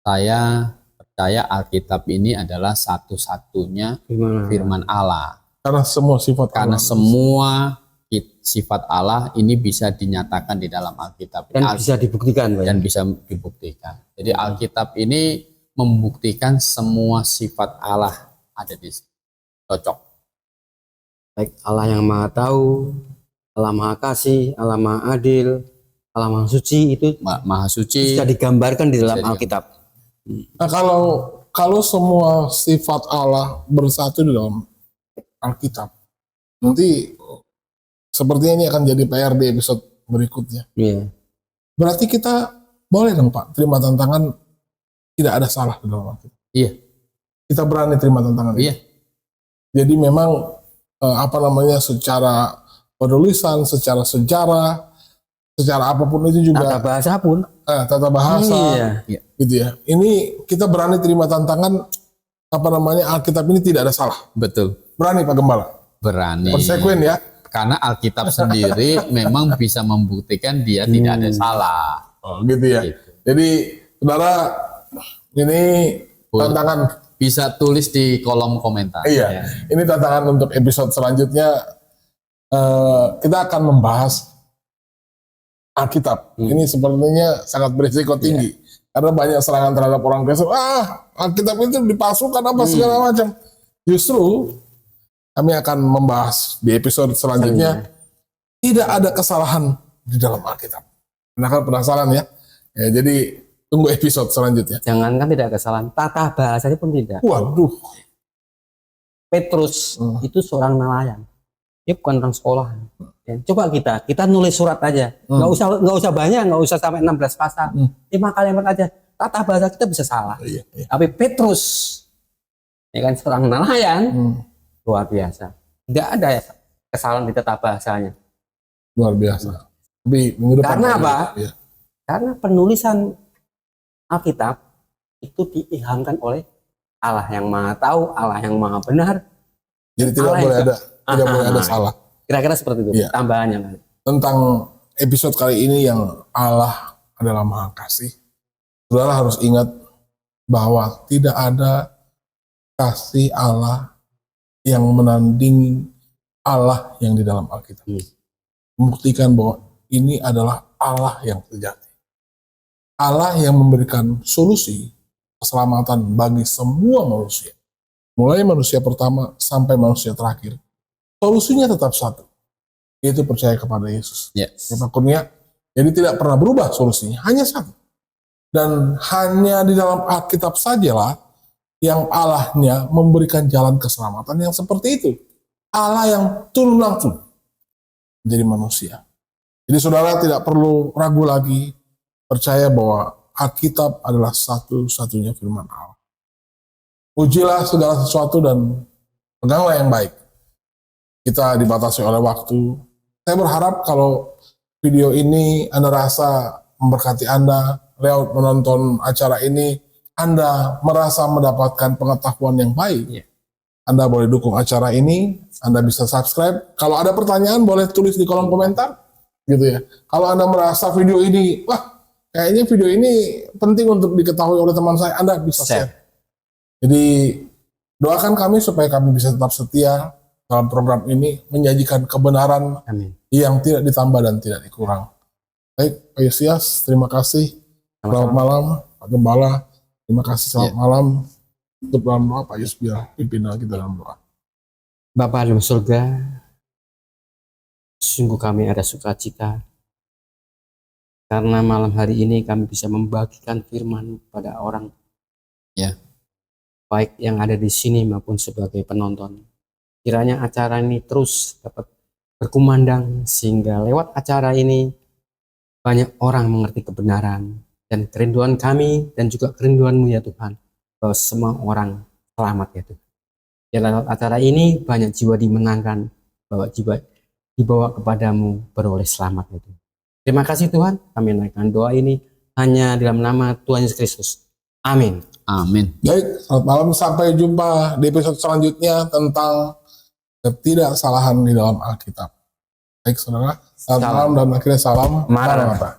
saya percaya Alkitab ini adalah satu-satunya firman Allah. Karena semua sifat Karena Allah. semua sifat Allah ini bisa dinyatakan di dalam Alkitab. Dan bisa dibuktikan, Pak. Dan bisa dibuktikan. Jadi Alkitab ini membuktikan semua sifat Allah ada di situ. Cocok. Baik Allah yang maha tahu, Allah maha kasih, Allah maha adil, Allah maha suci, itu Maha suci. bisa digambarkan di dalam Bisa Alkitab. Nah kalau semua sifat Allah bersatu di dalam Alkitab, nanti sepertinya ini akan jadi PR di episode berikutnya. Iya. Berarti kita boleh dong Pak terima tantangan tidak ada salah di dalam Alkitab. Iya. Kita berani terima tantangan. Iya. Jadi memang secara penulisan, secara sejarah, secara apapun itu juga Tata bahasa pun. tata bahasa, Iya. gitu ya. Ini kita berani terima tantangan Alkitab ini tidak ada salah. Betul. Berani Pak Gembala. Berani. Konsekuen ya. Karena Alkitab sendiri memang bisa membuktikan dia tidak ada salah. Oh, gitu ya. Gitu. Jadi saudara, ini tantangan. Bisa tulis di kolom komentar. Iya. Ini tantangan untuk episode selanjutnya. Kita akan membahas Alkitab. Ini sepertinya sangat berisiko tinggi. Karena banyak serangan terhadap orang Kristen. Alkitab itu dipalsukan apa segala macam. Justru kami akan membahas di episode selanjutnya. Tidak ada kesalahan di dalam Alkitab. Anda kan penasaran ya? Jadi tunggu episode selanjutnya. Jangankan tidak kesalahan, tata bahasanya pun tidak. Waduh. Petrus itu seorang nelayan. Dia bukan orang sekolah. Ya, coba kita nulis surat aja, nggak usah banyak, nggak usah sampai 16 pasal, 5 kalimat aja. Tata bahasa kita bisa salah. Iya. Tapi Petrus, ya kan, seorang nelayan, luar biasa. Tidak ada ya kesalahan di tata bahasanya. Luar biasa. Tapi minggu depan Karena apa? Ya. Karena penulisan Alkitab itu diilhamkan oleh Allah yang Maha Tahu, Allah yang Maha Benar. Jadi tidak Allah boleh yang ada salah. Kira-kira seperti itu. Iya. Tambahannya kan. Tentang episode kali ini yang Allah adalah Maha Kasih, saudara harus ingat bahwa tidak ada kasih Allah yang menandingi Allah yang di dalam Alkitab. Membuktikan bahwa ini adalah Allah yang sejati. Allah yang memberikan solusi keselamatan bagi semua manusia. Mulai manusia pertama sampai manusia terakhir. Solusinya tetap satu, yaitu percaya kepada Yesus. Yes. Kata kurnia, jadi tidak pernah berubah solusinya, hanya satu. Dan hanya di dalam Alkitab sajalah yang Allahnya memberikan jalan keselamatan yang seperti itu. Allah yang turun langsung menjadi manusia. Jadi saudara tidak perlu ragu lagi, percaya bahwa Alkitab adalah satu-satunya firman Allah. Ujilah segala sesuatu dan peganglah yang baik. Kita dibatasi oleh waktu. Saya berharap kalau video ini Anda rasa memberkati Anda, lewat menonton acara ini, Anda merasa mendapatkan pengetahuan yang baik. Iya. Anda boleh dukung acara ini, Anda bisa subscribe. Kalau ada pertanyaan boleh tulis di kolom komentar, gitu ya. Kalau Anda merasa video ini, wah, kayaknya video ini penting untuk diketahui oleh teman saya, Anda bisa share. Jadi doakan kami supaya kami bisa tetap setia dalam program ini, menyajikan kebenaran Amin. yang tidak ditambah dan tidak dikurang. Baik, Pak Yosias, terima kasih. Selamat malam, Pak Gembala. Terima kasih, selamat malam. Untuk dalam doa, Pak Yus, biar pimpinan kita dalam doa. Bapa dalam surga, sungguh kami ada sukacita karena malam hari ini kami bisa membagikan firman pada orang, Ya. baik yang ada di sini maupun sebagai penonton. Kiranya acara ini terus dapat berkumandang sehingga lewat acara ini banyak orang mengerti kebenaran dan kerinduan kami dan juga kerinduan-Mu ya Tuhan, bahwa semua orang selamat ya Tuhan. Dan lewat acara ini banyak jiwa dimenangkan, bahwa jiwa dibawa kepadamu beroleh selamat ya Tuhan. Terima kasih Tuhan, kami naikkan doa ini hanya dalam nama Tuhan Yesus Kristus. Amin. Amin. Baik, selamat malam. Sampai jumpa di episode selanjutnya tentang ketidaksalahan di dalam Alkitab. Baik, saudara. Selamat malam dan akhirnya salam. Maranatha.